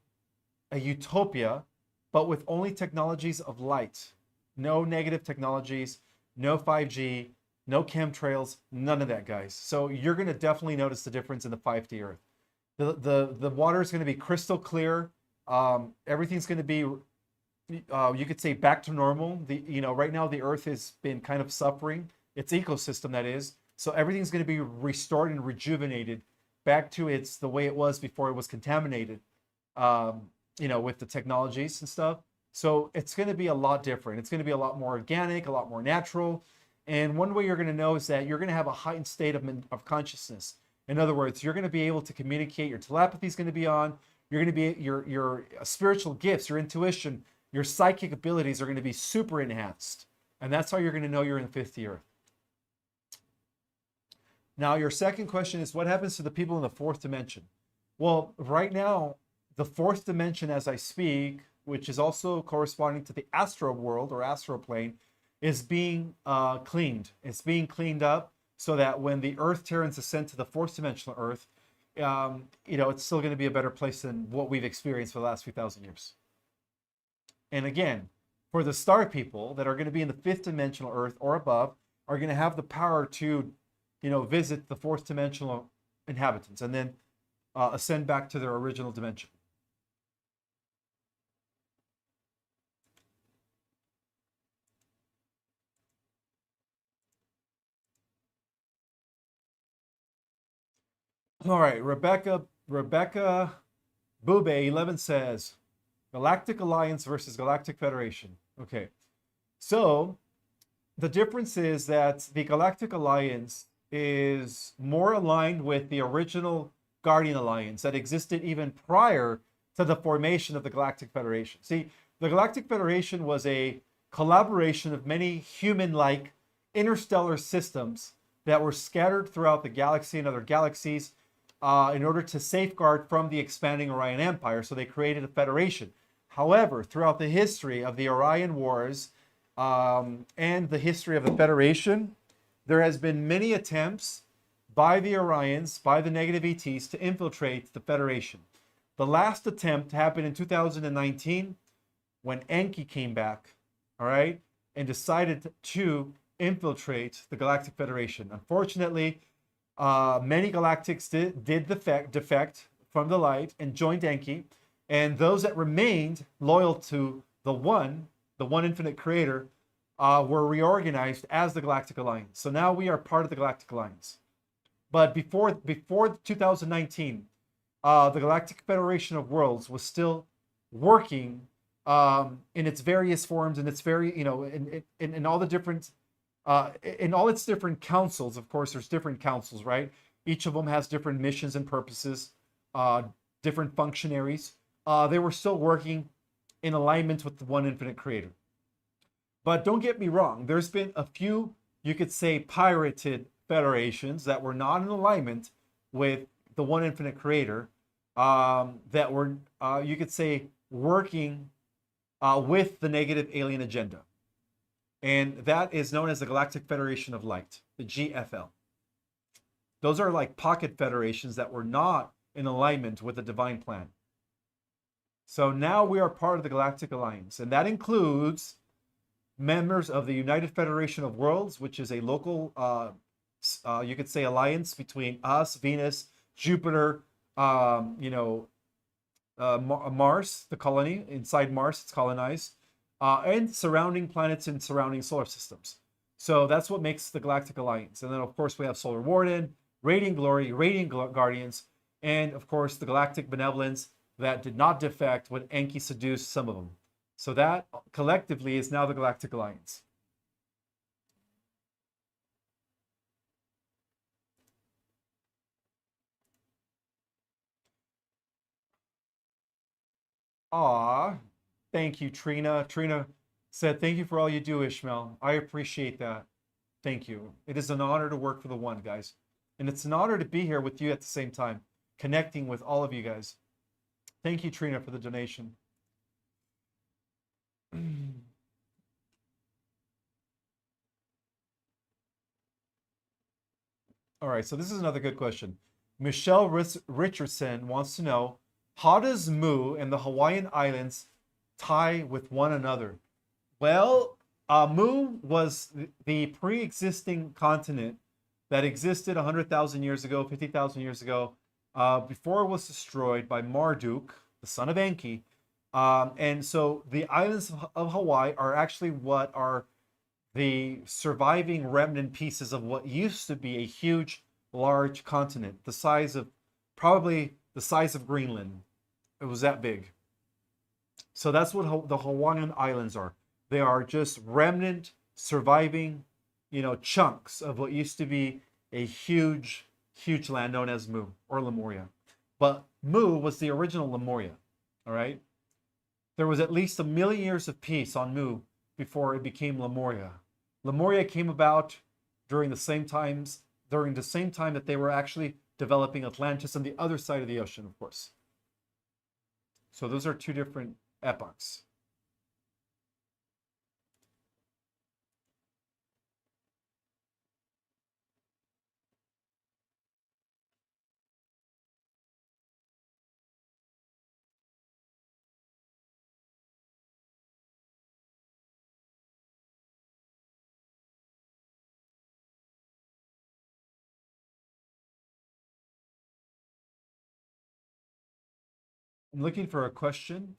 a utopia, but with only technologies of light. No negative technologies, no 5G, no chemtrails, none of that, guys. So you're going to definitely notice the difference in the 5D Earth. The water is going to be crystal clear. Everything's going to be, you could say, back to normal. Right now the Earth has been kind of suffering. Its ecosystem, that is. So everything's going to be restored and rejuvenated back to the way it was before it was contaminated. With the technologies and stuff. So it's going to be a lot different. It's going to be a lot more organic, a lot more natural. And one way you're going to know is that you're going to have a heightened state of consciousness. In other words, you're going to be able to communicate. Your telepathy is going to be on. You're going to be your spiritual gifts, your intuition, your psychic abilities are going to be super enhanced. And that's how you're going to know you're in the fifth Earth. Now, your second question is, what happens to the people in the fourth dimension? Well, right now, the fourth dimension, as I speak, which is also corresponding to the astral world or astral plane, is being cleaned. It's being cleaned up so that when the Earth Terrans ascend to the fourth dimensional Earth, it's still going to be a better place than what we've experienced for the last few thousand years. And again, for the star people that are going to be in the fifth dimensional Earth or above, are going to have the power to, visit the fourth dimensional inhabitants and then ascend back to their original dimension. All right, Rebecca Bube 11 says, Galactic Alliance versus Galactic Federation. Okay, so the difference is that the Galactic Alliance is more aligned with the original Guardian Alliance that existed even prior to the formation of the Galactic Federation. See, the Galactic Federation was a collaboration of many human-like interstellar systems that were scattered throughout the galaxy and other galaxies in order to safeguard from the expanding Orion Empire. So they created a federation. However, throughout the history of the Orion Wars and the history of the Federation, there has been many attempts by the Orions, by the negative ETs, to infiltrate the Federation. The last attempt happened in 2019 when Enki came back, all right, and decided to infiltrate the Galactic Federation. Unfortunately, many galactics did defect from the light and joined Enki, and those that remained loyal to the one infinite creator, were reorganized as the Galactic Alliance. So now we are part of the Galactic Alliance. But before 2019, the Galactic Federation of Worlds was still working in its various forms, and its in all the different in all its different councils. Of course, there's different councils, right? Each of them has different missions and purposes, different functionaries. They were still working in alignment with the one infinite creator. But don't get me wrong, there's been a few, you could say, pirated federations that were not in alignment with the one infinite creator. that were, you could say, working with the negative alien agenda. And that is known as the Galactic Federation of Light, the GFL. Those are like pocket federations that were not in alignment with the divine plan. So now we are part of the Galactic Alliance, and that includes members of the United Federation of Worlds, which is a local, you could say, alliance between us, Venus, Jupiter, Mars, the colony. Inside Mars, it's colonized, and surrounding planets and surrounding solar systems. So that's what makes the Galactic Alliance. And then, of course, we have Solar Warden, Radiant Glory, Radiant Guardians, and, of course, the Galactic Benevolence that did not defect when Enki seduced some of them. So that collectively is now the Galactic Alliance. Ah, thank you, Trina. Trina said, "Thank you for all you do, Ishmael. I appreciate that. Thank you. It is an honor to work for the One, guys. And it's an honor to be here with you at the same time, connecting with all of you guys. Thank you, Trina, for the donation." All right, so this is another good question. Michelle Richardson wants to know, how does Mu and the Hawaiian Islands tie with one another? Well, Mu was the pre-existing continent that existed 100,000 years ago, 50,000 years ago, before it was destroyed by Marduk, the son of Enki. And so the islands of Hawaii are actually what are the surviving remnant pieces of what used to be a huge, large continent, the size of, probably the size of Greenland. It was that big. So that's what the Hawaiian Islands are. They are just remnant, surviving, chunks of what used to be a huge, huge land known as Mu or Lemuria. But Mu was the original Lemuria. All right. There was at least 1,000,000 years of peace on Mu before it became Lemuria. Lemuria came about during the same time that they were actually developing Atlantis on the other side of the ocean, of course. So those are two different epochs. I'm looking for a question.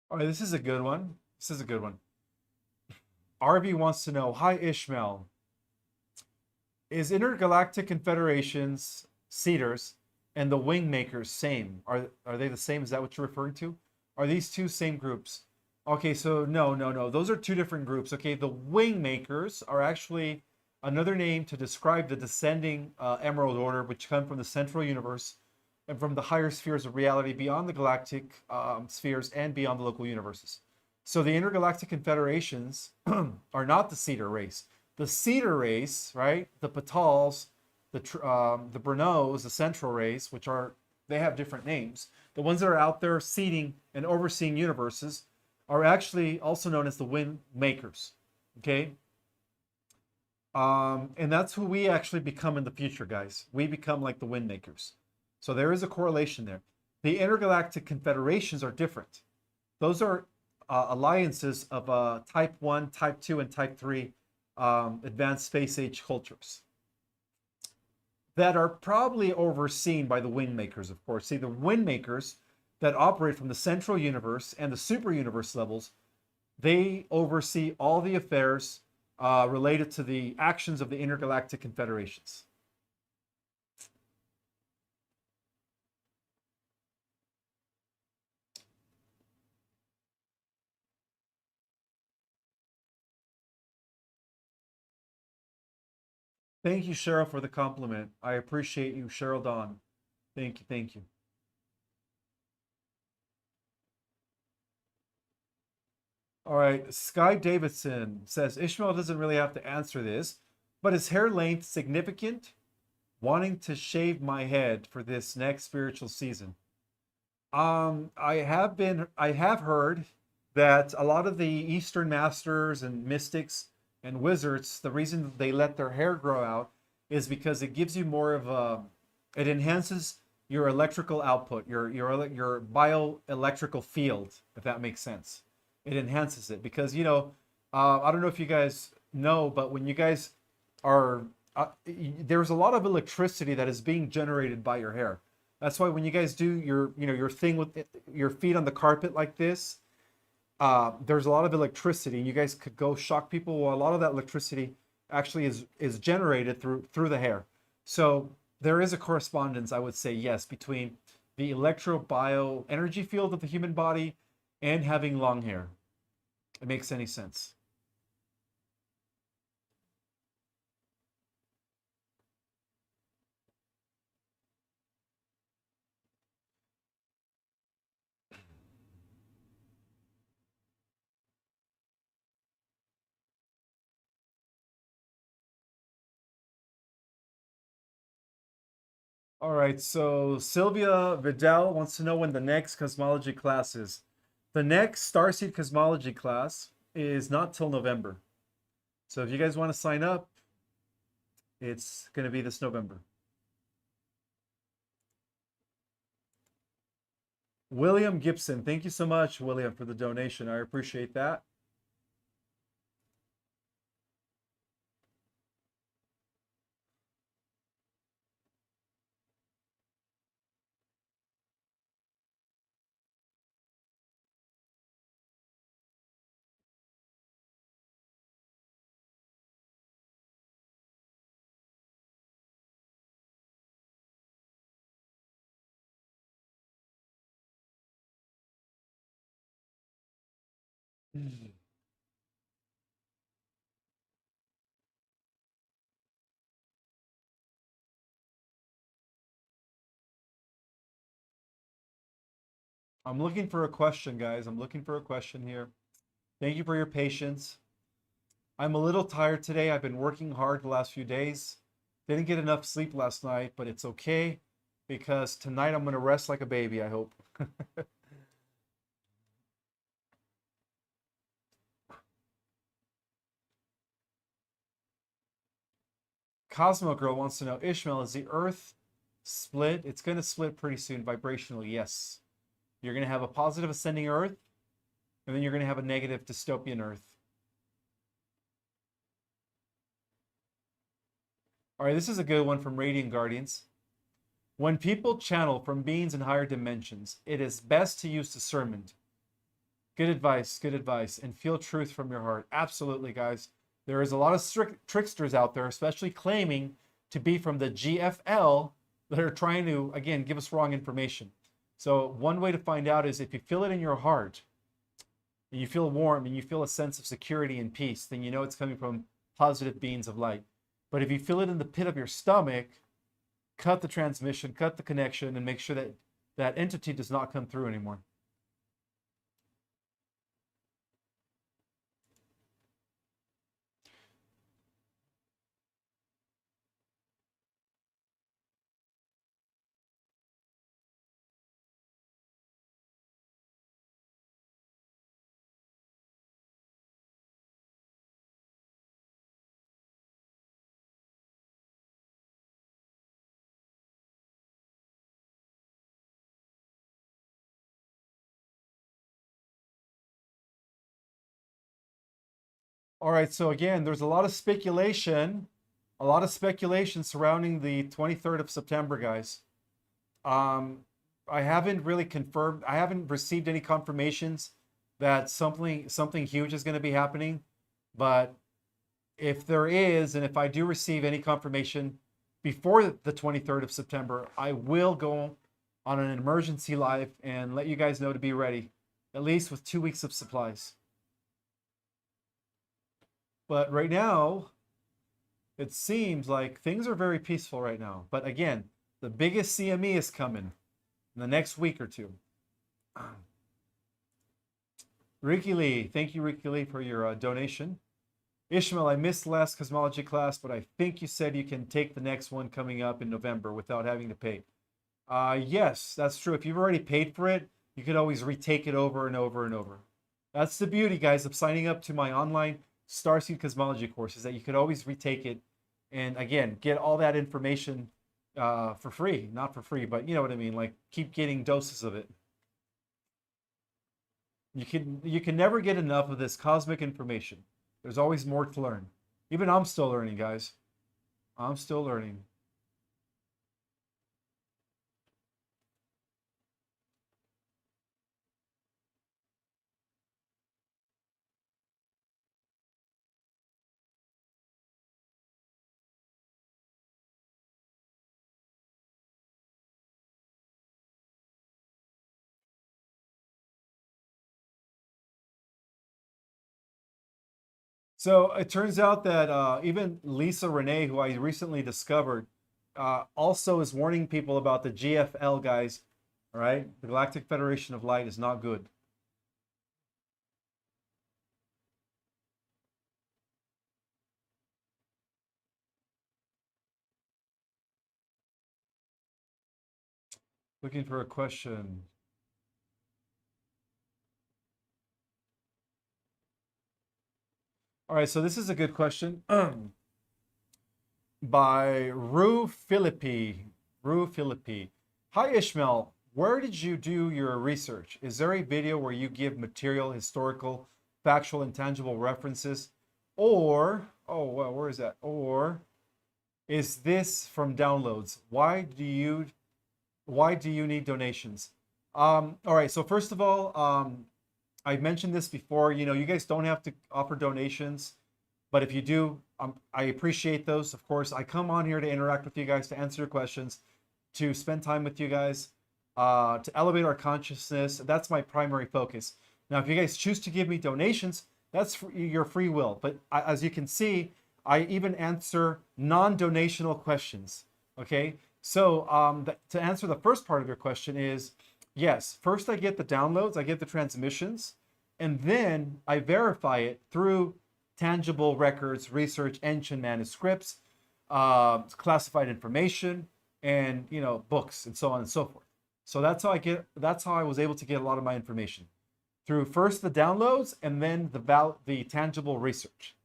All right, this is a good one. This is a good one. RB wants to know, hi Ishmael, is Intergalactic Confederations, Cedars, and the Wingmakers same? Are they the same? Is that what you're referring to? Are these two same groups? Okay, so no, no, no. Those are two different groups. Okay, the Wingmakers are actually another name to describe the descending Emerald Order, which come from the central universe and from the higher spheres of reality beyond the galactic spheres and beyond the local universes. So the Intergalactic Confederations are not the Cedar race. The Cedar race, right? The Patals, the Brnos, the Central race, which are, they have different names. The ones that are out there seeding and overseeing universes are actually also known as the Wind Makers. Okay. And that's who we actually become in the future, guys. We become like the Wind Makers. So there is a correlation there. The Intergalactic Confederations are different. Those are alliances of Type 1, Type 2, and Type 3 advanced space age cultures that are probably overseen by the Wind Makers, of course. See, the Wind Makers that operate from the central universe and the super universe levels, they oversee all the affairs related to the actions of the Intergalactic Confederations. Thank you, Cheryl, for the compliment. I appreciate you, Cheryl Dawn. Thank you, thank you. All right, Sky Davidson says Ishmael doesn't really have to answer this, but is hair length significant? Wanting to shave my head for this next spiritual season. I have heard that a lot of the Eastern masters and mystics and wizards, the reason they let their hair grow out is because it gives you more of a, it enhances your electrical output, your bioelectrical field, if that makes sense. It enhances it because I don't know if you guys know, but when you guys are, there's a lot of electricity that is being generated by your hair. That's why when you guys do your thing with your feet on the carpet like this, there's a lot of electricity, and you guys could go shock people. Well, a lot of that electricity actually is generated through the hair. So there is a correspondence, I would say, yes, between the electro-bio energy field of the human body and having long hair. It makes any sense. All right, so Sylvia Vidal wants to know when the next cosmology class is. The next Starseed cosmology class is not till November. So if you guys want to sign up, it's going to be this November. William Gibson, thank you so much, William, for the donation. I appreciate that. I'm looking for a question, guys. I'm looking for a question here. Thank you for your patience. I'm a little tired today. I've been working hard the last few days. Didn't get enough sleep last night, but it's okay because tonight I'm going to rest like a baby, I hope. Cosmo Girl wants to know, Ishmael, is the Earth split? It's going to split pretty soon vibrationally, yes. You're going to have a positive ascending Earth, and then you're going to have a negative dystopian Earth. All right, this is a good one from Radiant Guardians. When people channel from beings in higher dimensions, it is best to use discernment. Good advice, and feel truth from your heart. Absolutely, guys. There is a lot of strict tricksters out there, especially claiming to be from the GFL, that are trying to, again, give us wrong information. So one way to find out is if you feel it in your heart, and you feel warm, and you feel a sense of security and peace, then you know it's coming from positive beings of light. But if you feel it in the pit of your stomach, cut the transmission, cut the connection, and make sure that that entity does not come through anymore. All right, so again, there's a lot of speculation surrounding the 23rd of September, guys. Um, I haven't really confirmed, I haven't received any confirmations that something huge is going to be happening, but if there is, and if I do receive any confirmation before the 23rd of September, I will go on an emergency live and let you guys know to be ready, at least with 2 weeks of supplies. But right now, it seems like things are very peaceful right now. But again, the biggest CME is coming in the next week or two. Ricky Lee, thank you, Ricky Lee, for your donation. Ishmael, I missed last cosmology class, but I think you said you can take the next one coming up in November without having to pay. Yes, that's true. If you've already paid for it, you could always retake it over and over and over. That's the beauty, guys, of signing up to my online Starseed Cosmology course, is that you could always retake it and, again, get all that information for free. Not for free, but you know what I mean. Like, keep getting doses of it. You can never get enough of this cosmic information. There's always more to learn. Even I'm still learning, guys. I'm still learning. So it turns out that even Lisa Renee, who I recently discovered, also is warning people about the GFL, guys. All right, the Galactic Federation of Light is not good. Looking for a question. All right, so this is a good question by Rue Philippi. Rue Philippi. Hi, Ishmael. Where did you do your research? Is there a video where you give material, historical, factual, and tangible references? Or, oh, well, where is that? Or is this from downloads? Why do you need donations? All right, so first of all, I've mentioned this before, you know, you guys don't have to offer donations, but if you do, I appreciate those. Of course, I come on here to interact with you guys, to answer your questions, to spend time with you guys, to elevate our consciousness. That's my primary focus. Now, if you guys choose to give me donations, that's your free will. But as you can see, I even answer non-donational questions. Okay, so to answer the first part of your question is, yes, first I get the downloads, I get the transmissions, and then I verify it through tangible records, research, ancient manuscripts, classified information, and books and so on and so forth. So that's how I was able to get a lot of my information, through first the downloads and then the tangible research.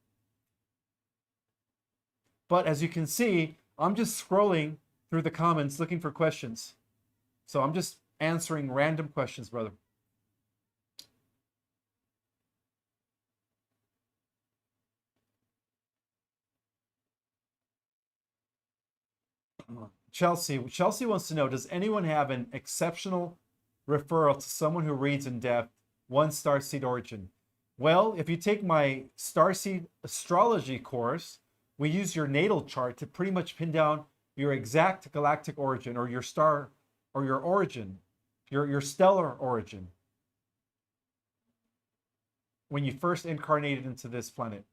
But as you can see, I'm just scrolling through the comments looking for questions. So I'm just answering random questions, brother. Chelsea wants to know, does anyone have an exceptional referral to someone who reads in depth one starseed origin? Well, if you take my starseed astrology course, we use your natal chart to pretty much pin down your exact galactic origin, or your star, or your origin, your stellar origin, when you first incarnated into this planet.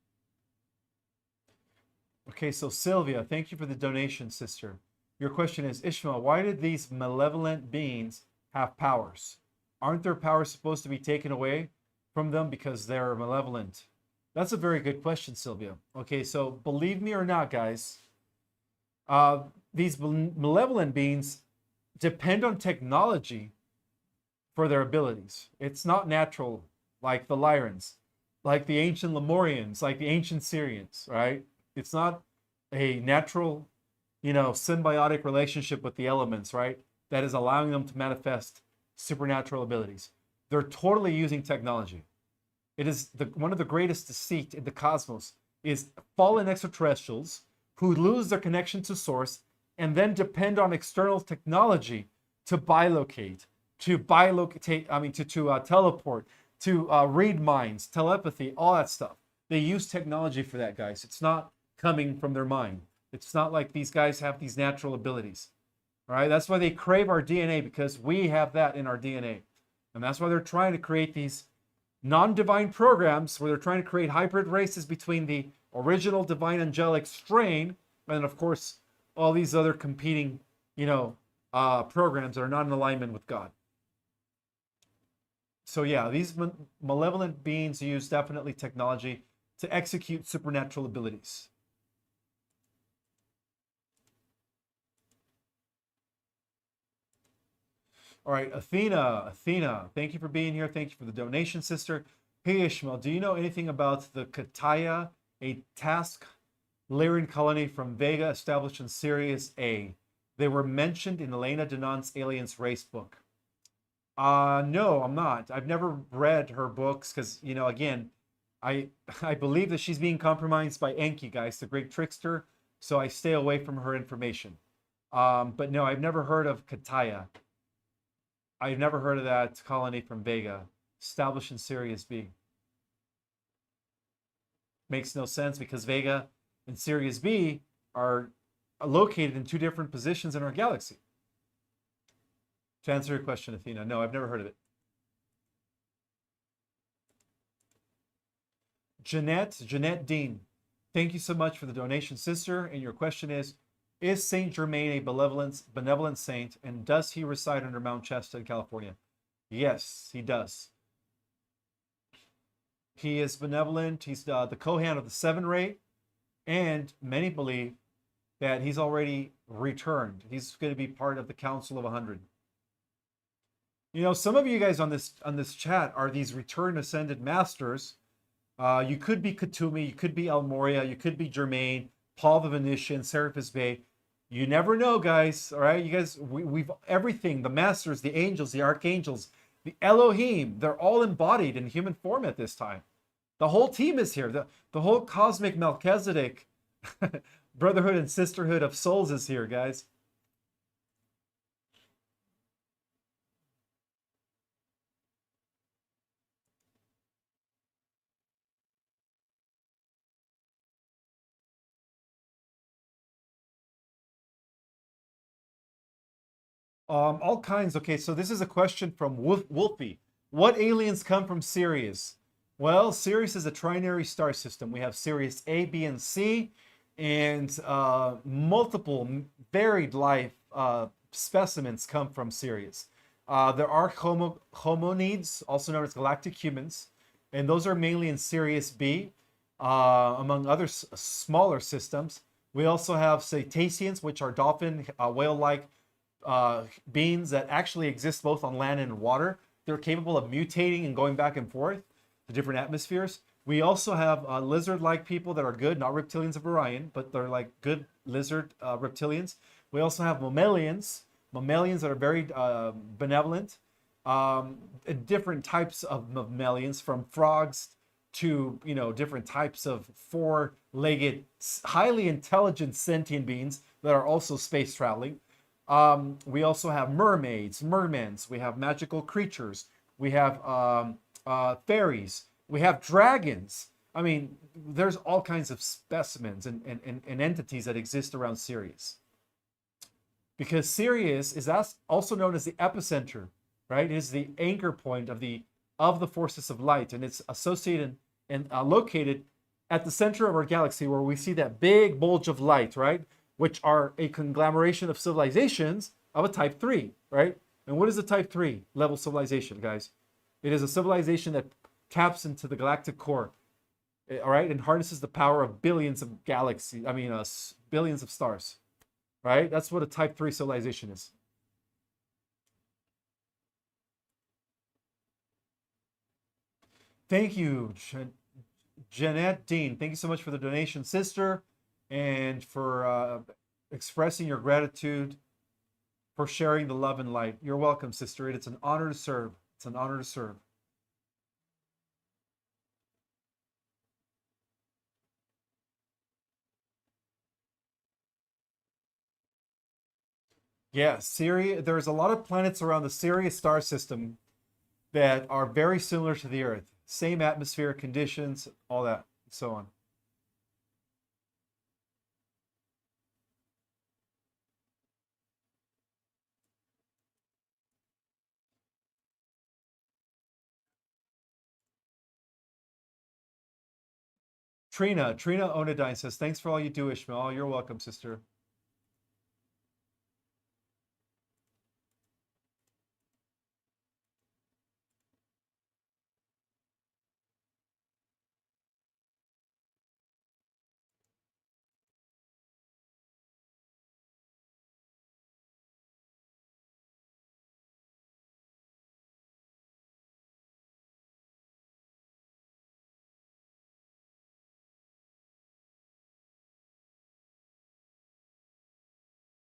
Okay, so Sylvia, thank you for the donation, sister. Your question is, Ishmael, why did these malevolent beings have powers? Aren't their powers supposed to be taken away from them because they're malevolent? That's a very good question, Sylvia. Okay, so believe me or not, guys, these malevolent beings depend on technology for their abilities. It's not natural, like the Lyrans, like the ancient Lemurians, like the ancient Syrians, right? It's not a natural, symbiotic relationship with the elements, right, that is allowing them to manifest supernatural abilities. They're totally using technology. It is one of the greatest deceit in the cosmos is fallen extraterrestrials who lose their connection to source and then depend on external technology to bilocate, to teleport, to read minds, telepathy, all that stuff. They use technology for that, guys. It's not coming from their mind. It's not like these guys have these natural abilities. All right, that's why they crave our DNA, because we have that in our DNA. And that's why they're trying to create these non-divine programs where they're trying to create hybrid races between the original divine angelic strain And of course, all these other competing, you know, programs are not in alignment with God. So yeah, these malevolent beings use definitely technology to execute supernatural abilities. All right, Athena, thank you for being here. Thank you for the donation, sister. Hey, Ishmael, do you know anything about the Kataya, a task Lyrian colony from Vega established in Sirius A? They were mentioned in Elena Danon's Aliens Race book. No, I'm not. I've never read her books because, again, I I believe that she's being compromised by Enki, guys, the great trickster. So I stay away from her information. But no, I've never heard of Kataya. I've never heard of that colony from Vega, established in Sirius B. Makes no sense because Vega and Sirius B are located in two different positions in our galaxy. To answer your question, Athena, no, I've never heard of it. Jeanette Dean, thank you so much for the donation, sister. And your question is Saint Germain a benevolent saint, and does he reside under Mount Shasta in California? Yes, he does. He is benevolent. He's the Kohan of the Seven Ray, and many believe that he's already returned. He's going to be part of the Council of 100. Some of you guys on this chat are these returned ascended masters. You could be Katumi, you could be El Moria, you could be Germain, Paul the Venetian, Seraphis Bey. You never know, guys. All right, you guys, we've everything, the masters, the angels, the archangels, the Elohim, they're all embodied in human form at this time. The whole team is here. The whole cosmic Melchizedek brotherhood and sisterhood of souls is here, guys. All kinds. Okay, so this is a question from Wolfie. What aliens come from Sirius? Well, Sirius is a trinary star system. We have Sirius A, B, and C, and multiple varied life specimens come from Sirius. There are hominids, also known as galactic humans, and those are mainly in Sirius B, among other smaller systems. We also have cetaceans, which are dolphin, whale-like beings that actually exist both on land and water. They're capable of mutating and going back and forth to different atmospheres. We also have lizard-like people that are good, not reptilians of Orion, but they're like good lizard reptilians. We also have mammalians that are very benevolent. Different types of mammalians, from frogs to different types of four-legged, highly intelligent sentient beings that are also space traveling. We also have mermaids, mermens. We have magical creatures. We have fairies. We have dragons. I mean, there's all kinds of specimens and entities that exist around Sirius. Because Sirius is also known as the epicenter, right? It is the anchor point of the forces of light, and it's associated and located at the center of our galaxy, where we see that big bulge of light, right? Which are a conglomeration of civilizations of a type 3, right? And what is a type 3 level civilization, guys? It is a civilization that taps into the galactic core, all right, and harnesses the power of billions of galaxies, billions of stars, right? That's what a type 3 civilization is. Thank you, Jeanette Dean. Thank you so much for the donation, sister, and for expressing your gratitude for sharing the love and light. You're welcome, sister. It's an honor to serve. It's an honor to serve. Yeah, Sirius. There's a lot of planets around the Sirius star system that are very similar to the Earth. Same atmospheric conditions, all that, and so on. Trina Onadine says, thanks for all you do, Ishmael. Oh, you're welcome, sister.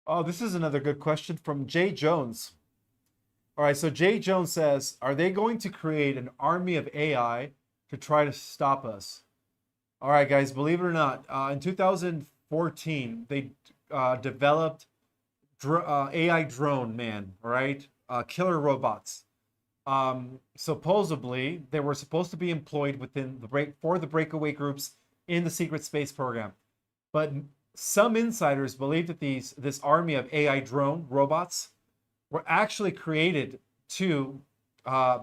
Oh, this is another good question from Jay Jones. All right, so Jay Jones says, are they going to create an army of AI to try to stop us? All right, guys, believe it or not, in 2014, they developed AI drone man, all right, killer robots. Supposedly, they were supposed to be employed within the breakaway groups in the secret space program. But some insiders believe that this army of AI drone robots were actually created to uh,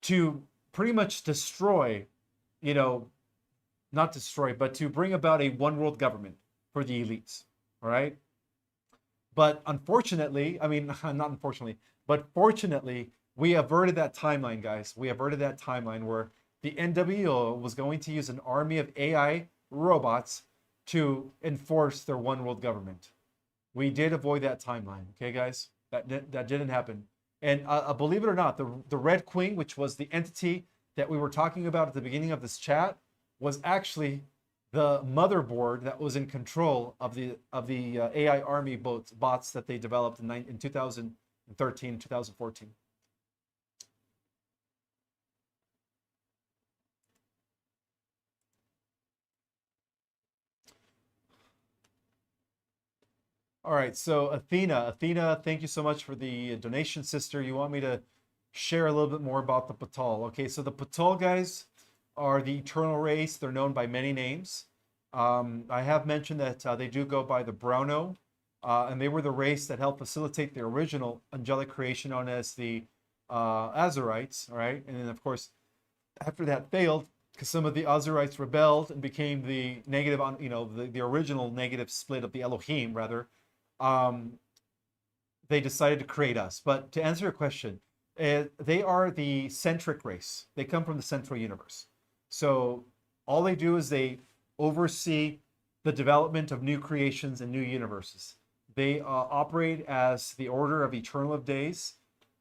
to pretty much destroy, you know, not destroy, but to bring about a one world government for the elites. All right. But unfortunately, I mean, not unfortunately, but fortunately, we averted that timeline, guys. We averted that timeline where the NWO was going to use an army of AI robots to enforce their one world government. We did avoid that timeline, okay, guys? That didn't happen. And believe it or not, the Red Queen, which was the entity that we were talking about at the beginning of this chat, was actually the motherboard that was in control of the AI army bots that they developed in 2013, 2014. All right, so Athena, thank you so much for the donation, sister. You want me to share a little bit more about the Patal? Okay, so the Patal guys are the eternal race. They're known by many names. I have mentioned that they do go by the Browno, and they were the race that helped facilitate the original angelic creation known as the Azurites. All right, and then of course, after that failed, because some of the Azurites rebelled and became the negative on, the original negative split of the Elohim, rather. Um, they decided to create us. But to answer your question, they are the centric race. They come from the central universe. So all they do is they oversee the development of new creations and new universes. They operate as the order of eternal of days,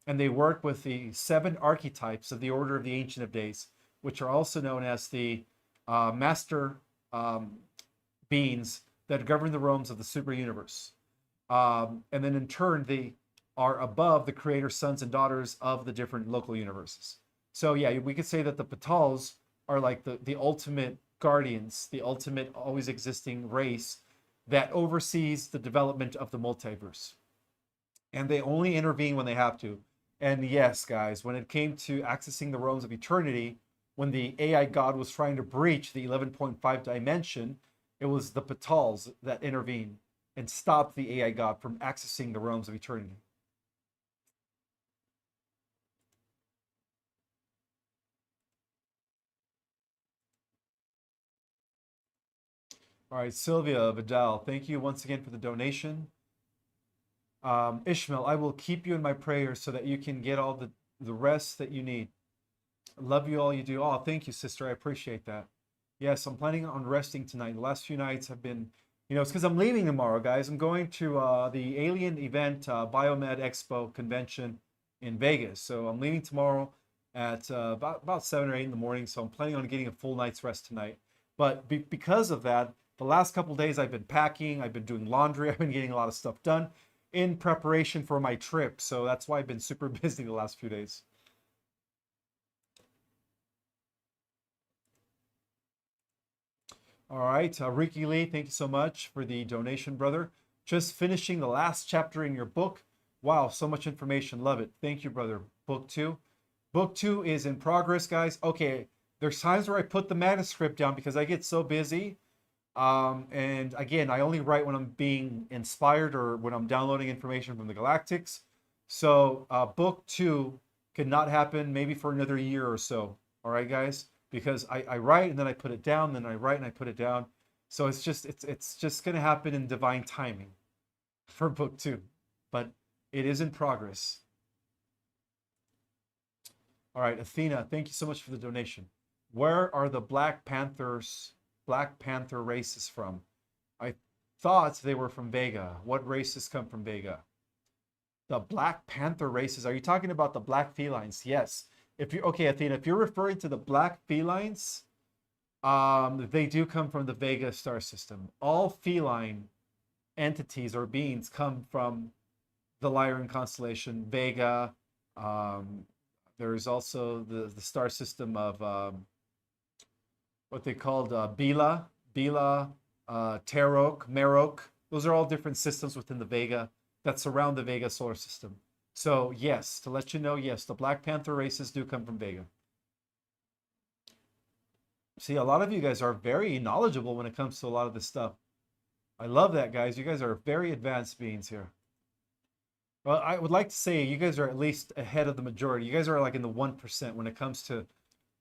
and they work with the seven archetypes of the order of the ancient of days, which are also known as the master beings that govern the realms of the super universe. And then in turn, they are above the creator sons and daughters of the different local universes. So yeah, we could say that the Patals are like the ultimate guardians, the ultimate always existing race that oversees the development of the multiverse. And they only intervene when they have to. And yes, guys, when it came to accessing the realms of eternity, when the AI god was trying to breach the 11.5 dimension, it was the Patals that intervened and stopped the AI god from accessing the realms of eternity. All right, Sylvia Vidal, thank you once again for the donation. Ishmael, I will keep you in my prayers so that you can get all the rest that you need. Love you all you do. Oh, thank you, sister. I appreciate that. Yes, I'm planning on resting tonight. The last few nights have been, it's because I'm leaving tomorrow, guys. I'm going to the Alien Event Biomed Expo convention in Vegas. So I'm leaving tomorrow at about 7 or 8 in the morning. So I'm planning on getting a full night's rest tonight. But because of that, the last couple days I've been packing, I've been doing laundry, I've been getting a lot of stuff done in preparation for my trip. So that's why I've been super busy the last few days. All right, Ricky Lee, thank you so much for the donation, brother. Just finishing the last chapter in your book. Wow, so much information. Love it. Thank you, brother. Book two. Book two is in progress, guys. Okay, there's times where I put the manuscript down because I get so busy. And again, I only write when I'm being inspired or when I'm downloading information from the Galactics. So book two could not happen maybe for another year or so. All right, guys. because I write and then I put it down, then I write and I put it down. So it's just going to happen in divine timing for book 2, but it is in progress. All right, Athena, thank you so much for the donation. Where are the Black Panther races from? I thought they were from Vega. What races come from Vega? The Black Panther races. Are you talking about the black felines? Yes. If you okay, Athena, if you're referring to the black felines, they do come from the Vega star system. All feline entities or beings come from the Lyran constellation, Vega. There's also the star system of what they called Bila, Tarok, Marok. Those are all different systems within the Vega that surround the Vega solar system. So yes, to let you know, yes, the Black Panther races do come from Vega. See, a lot of you guys are very knowledgeable when it comes to a lot of this stuff. I love that, guys. You guys are very advanced beings here. Well, I would like to say you guys are at least ahead of the majority. You guys are like in the 1% when it comes to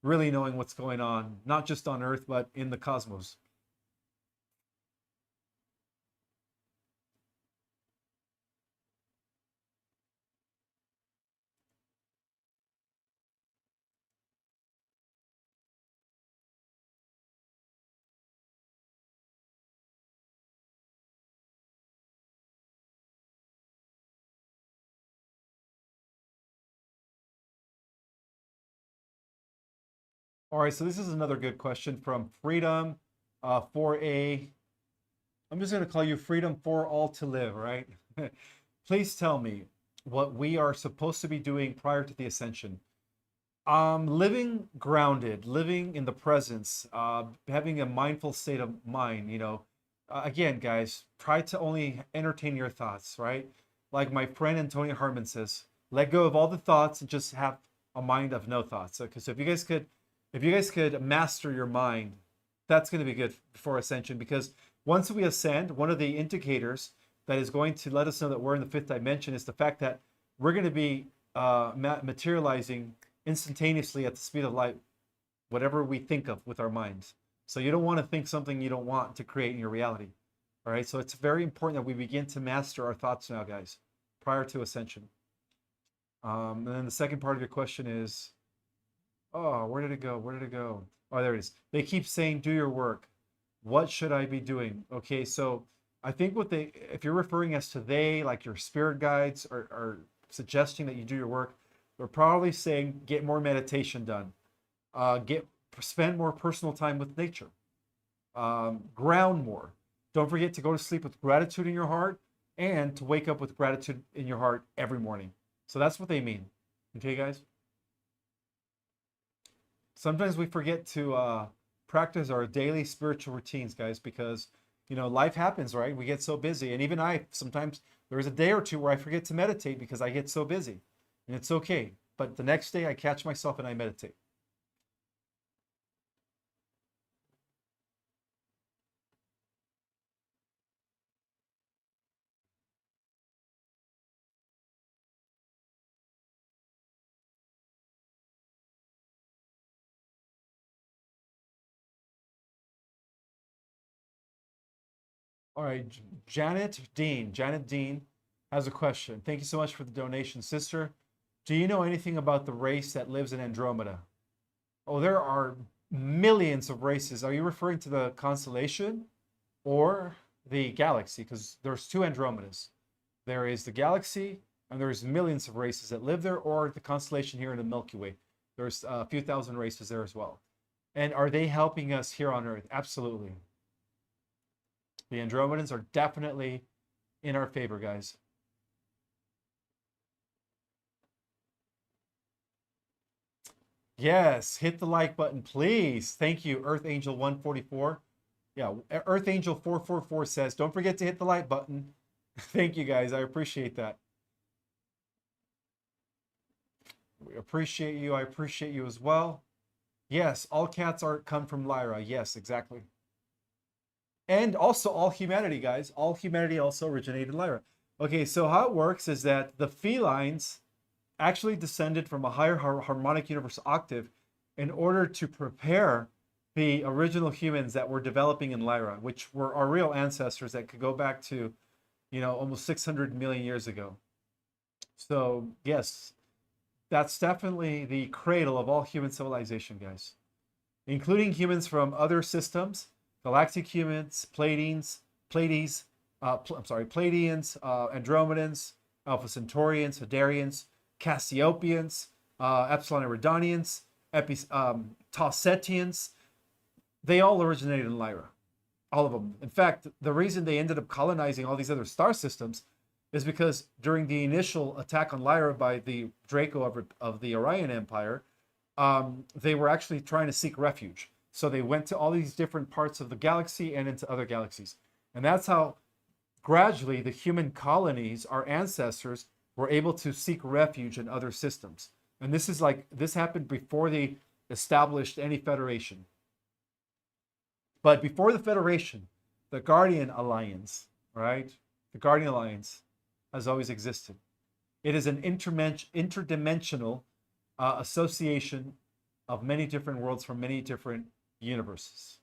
really knowing what's going on, not just on Earth, but in the cosmos. All right, so this is another good question from Freedom 4A. I'm just going to call you Freedom for All to Live, right? Please tell me what we are supposed to be doing prior to the ascension. Living grounded, living in the presence, having a mindful state of mind, again, guys, try to only entertain your thoughts, right? Like my friend Antonia Harmon says, let go of all the thoughts and just have a mind of no thoughts. Okay, so if you guys could master your mind, that's going to be good for ascension, because once we ascend, one of the indicators that is going to let us know that we're in the 5th dimension is the fact that we're going to be materializing instantaneously at the speed of light, whatever we think of with our minds. So you don't want to think something you don't want to create in your reality. All right, so it's very important that we begin to master our thoughts now, guys, prior to ascension. And then the second part of your question is, oh, where did it go? Where did it go? Oh, there it is. They keep saying, do your work. What should I be doing? Okay, so I think if you're referring as to they, like your spirit guides are suggesting that you do your work, they're probably saying get more meditation done. Spend more personal time with nature. Ground more. Don't forget to go to sleep with gratitude in your heart and to wake up with gratitude in your heart every morning. So that's what they mean. Okay, guys? Sometimes we forget to practice our daily spiritual routines, guys, because, life happens, right? We get so busy. And even sometimes there's a day or two where I forget to meditate because I get so busy. And it's okay. But the next day I catch myself and I meditate. All right, Janet Dean has a question. Thank you so much for the donation, sister. Do you know anything about the race that lives in Andromeda? Oh, there are millions of races. Are you referring to the constellation or the galaxy? Because there's 2 Andromedas. There is the galaxy, and there's millions of races that live there, or the constellation here in the Milky Way. There's a few thousand races there as well. And are they helping us here on Earth? Absolutely. The Andromedans are definitely in our favor, guys. Yes, hit the like button, please. Thank you, Earth Angel 144. Yeah, Earth Angel 444 says, don't forget to hit the like button. Thank you, guys. I appreciate that. We appreciate you. I appreciate you as well. Yes, all cats come from Lyra. Yes, exactly. And also all humanity, guys. All humanity also originated in Lyra. Okay, so how it works is that the felines actually descended from a higher harmonic universe octave in order to prepare the original humans that were developing in Lyra, which were our real ancestors that could go back to, almost 600 million years ago. So, yes, that's definitely the cradle of all human civilization, guys, including humans from other systems, galactic humans, Pleiadians, Andromedans, Alpha Centaurians, Hadarians, Cassiopeans, Epsilon Eridanians, Tausetians. They all originated in Lyra, all of them. In fact, the reason they ended up colonizing all these other star systems is because during the initial attack on Lyra by the Draco of the Orion Empire, they were actually trying to seek refuge. So they went to all these different parts of the galaxy and into other galaxies. And that's how gradually the human colonies, our ancestors, were able to seek refuge in other systems. And this happened before they established any federation. But before the Federation, the Guardian Alliance, right? The Guardian Alliance has always existed. It is an interdimensional association of many different worlds from many different universes.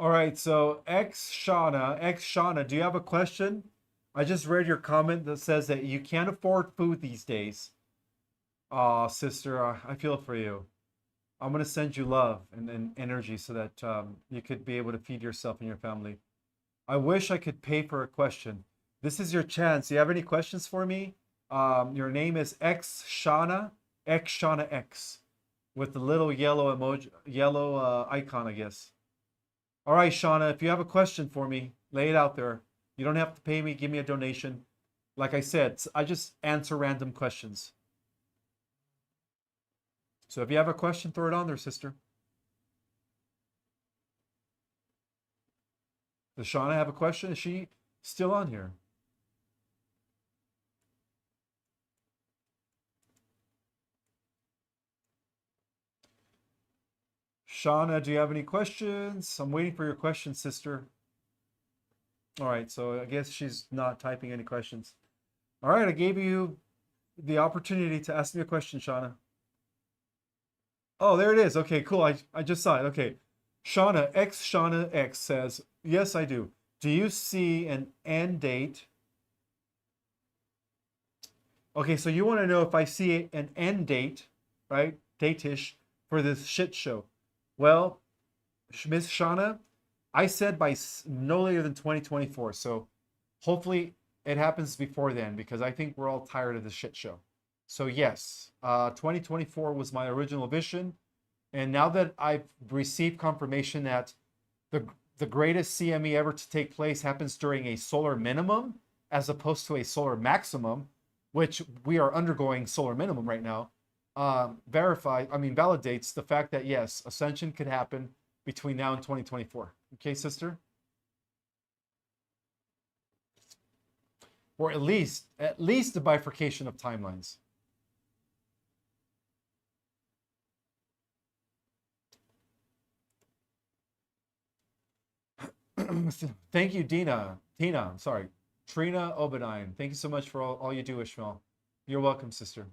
All right, so X Shauna, do you have a question? I just read your comment that says that you can't afford food these days. Oh, sister, I feel for you. I'm gonna send you love and energy so that you could be able to feed yourself and your family. I wish I could pay for a question. This is your chance. Do you have any questions for me? Your name is X Shauna X, with the little yellow emoji, yellow icon, I guess. All right, Shauna, if you have a question for me, lay it out there. You don't have to pay me, give me a donation. Like I said, I just answer random questions. So if you have a question, throw it on there, sister. Does Shauna have a question? Is she still on here? Shauna, do you have any questions? I'm waiting for your questions, sister. All right, so I guess she's not typing any questions. All right, I gave you the opportunity to ask me a question, Shauna. Oh, there it is. Okay, cool. I just saw it. Okay. Shauna X says, yes, I do. Do you see an end date? Okay, so you want to know if I see an end date, right? Date-ish for this shit show. Well, Miss Shauna, I said by no later than 2024. So hopefully it happens before then because I think we're all tired of this shit show. So yes, 2024 was my original vision. And now that I've received confirmation that the the greatest CME ever to take place happens during a solar minimum as opposed to a solar maximum, which we are undergoing solar minimum right now, validates the fact that yes, ascension could happen between now and 2024. Okay, sister? Or at least the bifurcation of timelines. Thank you, Tina, I'm sorry. Trina Obadiah. Thank you so much for all you do, Ishmael. You're welcome, sister.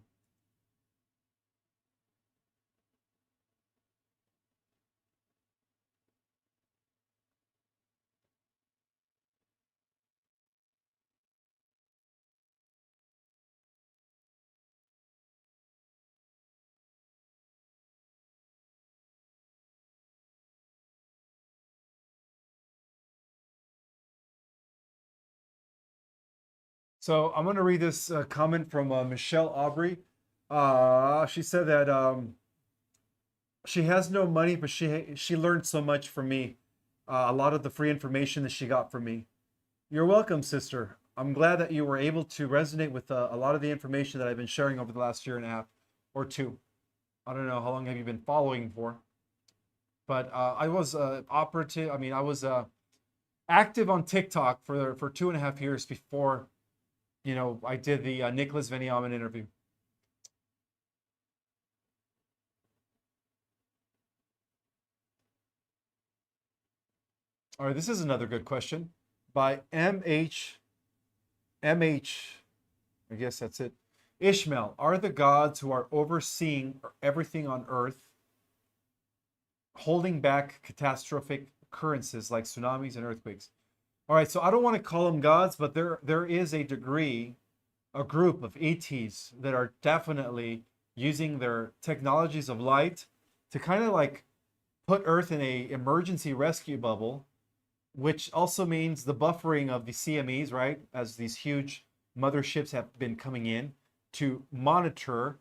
So I'm going to read this comment from Michelle Aubrey. She said that she has no money, but she learned so much from me. a lot of the free information that she got from me. You're welcome, sister. I'm glad that you were able to resonate with a lot of the information that I've been sharing over the last year and a half or two. I don't know how long have you been following for, but I was operative. I mean, I was active on TikTok for 2.5 years before I did the Nicholas Veniamin interview. All right, this is another good question by MH. I guess that's it. Ishmael, are the gods who are overseeing everything on earth holding back catastrophic occurrences like tsunamis and earthquakes? All right, so I don't want to call them gods, but there is a group of ETs that are definitely using their technologies of light to kind of like put Earth in a emergency rescue bubble, which also means the buffering of the CMEs, right? As these huge motherships have been coming in to monitor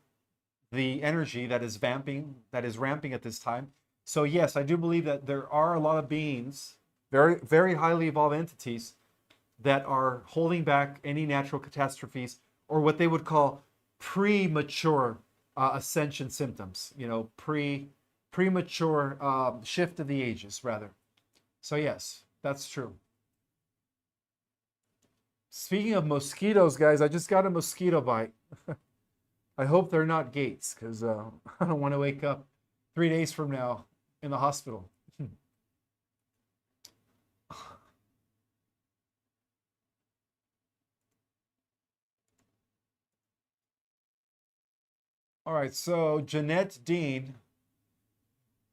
the energy that is ramping at this time. So yes, I do believe that there are a lot of beings, very, very highly evolved entities that are holding back any natural catastrophes or what they would call premature ascension symptoms, premature shift of the ages, rather. So yes, that's true. Speaking of mosquitoes, guys, I just got a mosquito bite. I hope they're not gates because I don't want to wake up 3 days from now in the hospital. All right, so Jeanette Dean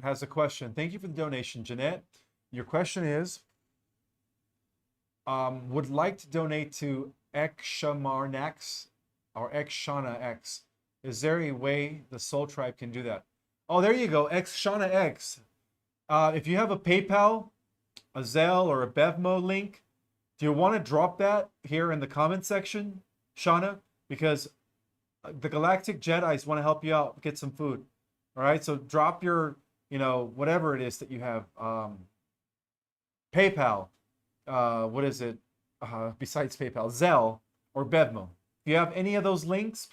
has a question. Thank you for the donation, Jeanette. Your question is, would like to donate to Xshamarnax or Xshana X. Is there a way the Soul Tribe can do that? Oh, there you go, Xshana X. If you have a PayPal, a Zelle, or a Bevmo link, do you want to drop that here in the comment section, Shauna? Because the Galactic Jedis want to help you out, get some food. All right, so drop your, whatever it is that you have. PayPal, what is it? Besides PayPal, Zelle or Bevmo. If you have any of those links,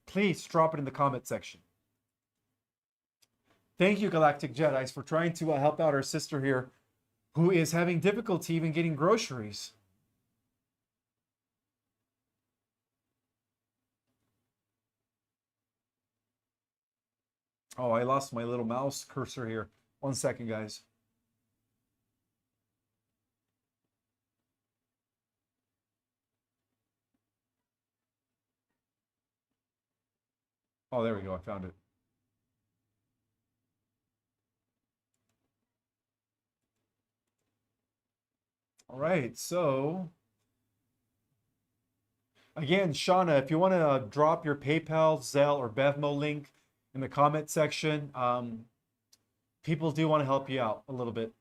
please drop it in the comment section. Thank you, Galactic Jedis, for trying to help out our sister here, who is having difficulty even getting groceries. Oh, I lost my little mouse cursor here. 1 second, guys. Oh, there we go. I found it. All right, so again, Shauna, if you want to drop your PayPal, Zelle, or Bevmo link in the comment section, people do want to help you out a little bit.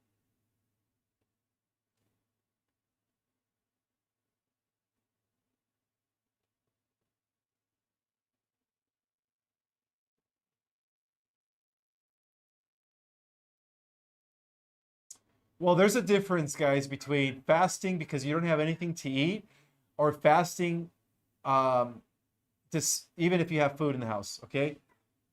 Well, there's a difference, guys, between fasting because you don't have anything to eat or fasting just even if you have food in the house, okay?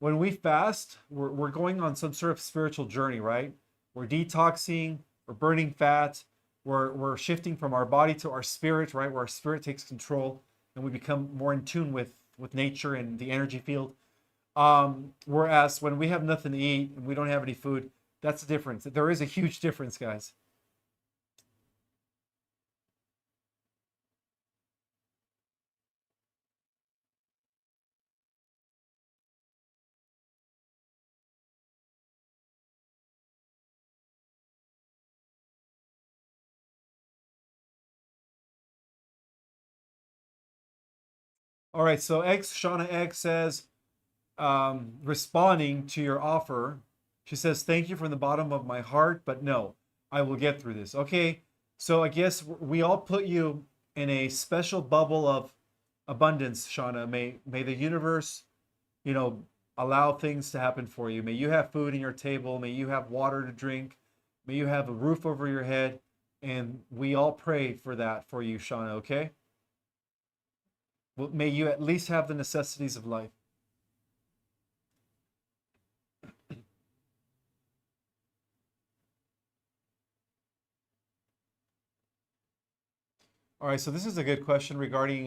When we fast, we're going on some sort of spiritual journey, right? We're detoxing, we're burning fat, we're shifting from our body to our spirit, right? Where our spirit takes control and we become more in tune with nature and the energy field. Whereas when we have nothing to eat and we don't have any food, that's the difference. There is a huge difference, guys. All right, so Shauna X says, responding to your offer, she says, thank you from the bottom of my heart, but no, I will get through this. Okay, so I guess we all put you in a special bubble of abundance, Shauna. May the universe, you know, allow things to happen for you. May you have food in your table. May you have water to drink. May you have a roof over your head. And we all pray for that for you, Shauna, okay? Well, may you at least have the necessities of life. All right, so this is a good question regarding,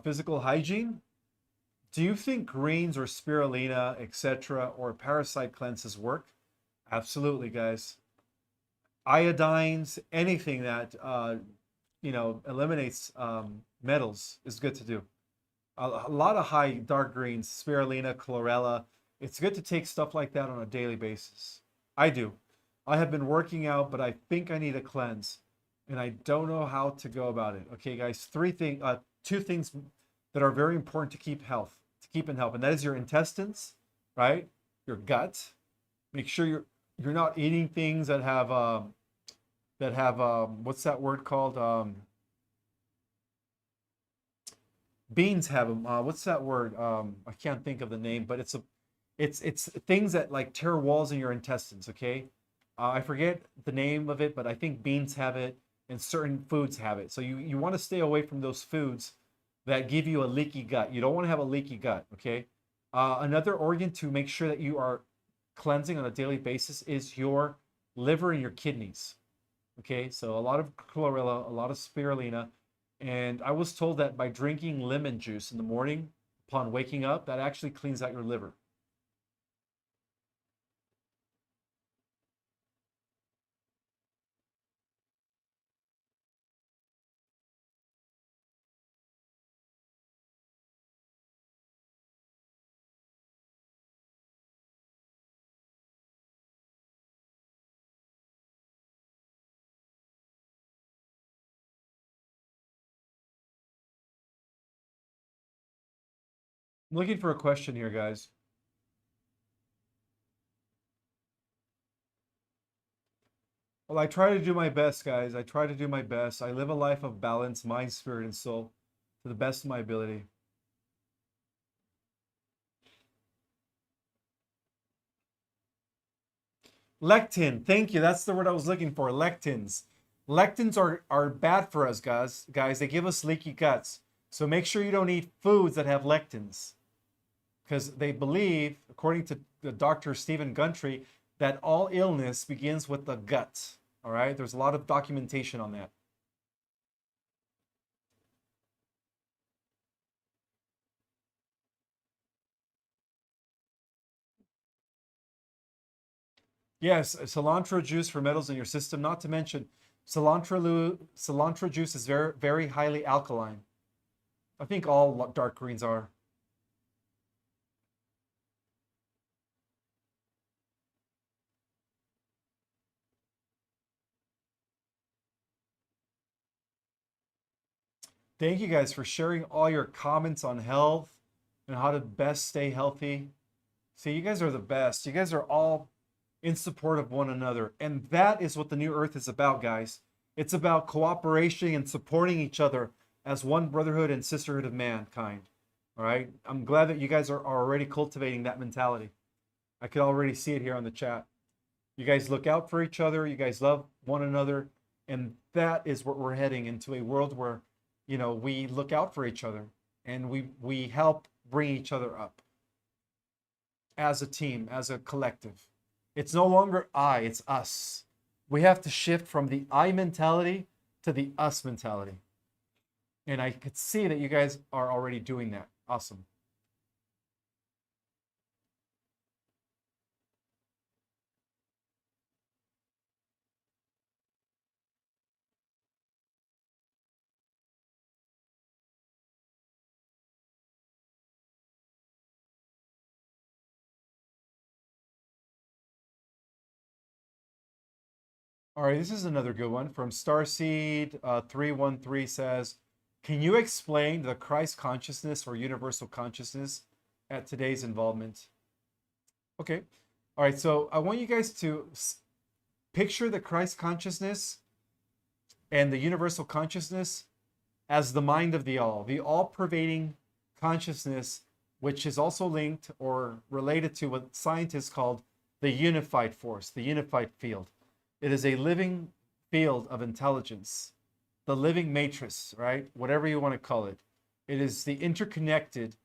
physical hygiene. Do you think greens or spirulina, etc., or parasite cleanses work? Absolutely, guys. Iodines, anything that eliminates metals is good to do. A lot of high dark greens, spirulina, chlorella. It's good to take stuff like that on a daily basis. I do. I have been working out, but I think I need a cleanse, and I don't know how to go about it. Okay, guys, two things that are very important to keep in health, and that is your intestines, right? Your gut. Make sure you're not eating things that have what's that word called? Beans have them. What's that word? I can't think of the name, but it's things that like tear walls in your intestines. Okay, I forget the name of it, but I think beans have it, and certain foods have it. So you want to stay away from those foods that give you a leaky gut. You don't want to have a leaky gut. Okay, another organ to make sure that you are cleansing on a daily basis is your liver and your kidneys. Okay, so a lot of chlorella, a lot of spirulina, and I was told that by drinking lemon juice in the morning upon waking up, that actually cleans out your liver. I'm looking for a question here, guys. Well, I try to do my best, guys. I try to do my best. I live a life of balance, mind, spirit, and soul to the best of my ability. Lectin, thank you. That's the word I was looking for. Lectins. Lectins are bad for us, guys. Guys, they give us leaky guts. So make sure you don't eat foods that have lectins, because they believe, according to the Dr. Stephen Gundry, that all illness begins with the gut. All right, there's a lot of documentation on that. Yes, cilantro juice for metals in your system. Not to mention, cilantro juice is very very highly alkaline. I think all dark greens are. Thank you guys for sharing all your comments on health and how to best stay healthy. See, you guys are the best. You guys are all in support of one another. And that is what the new earth is about, guys. It's about cooperation and supporting each other as one brotherhood and sisterhood of mankind. All right. I'm glad that you guys are already cultivating that mentality. I could already see it here on the chat. You guys look out for each other. You guys love one another. And that is what we're heading into, a world where, we look out for each other and we help bring each other up as a team, as a collective. It's no longer I, it's us. We have to shift from the I mentality to the us mentality. And I could see that you guys are already doing that. Awesome. All right, this is another good one from Starseed 313 says, can you explain the Christ consciousness or universal consciousness at today's involvement? Okay. All right, so I want you guys to picture the Christ consciousness and the universal consciousness as the mind of the all-pervading consciousness, which is also linked or related to what scientists called the unified force, the unified field. It is a living field of intelligence, the living matrix, right? Whatever you want to call it. It is the interconnected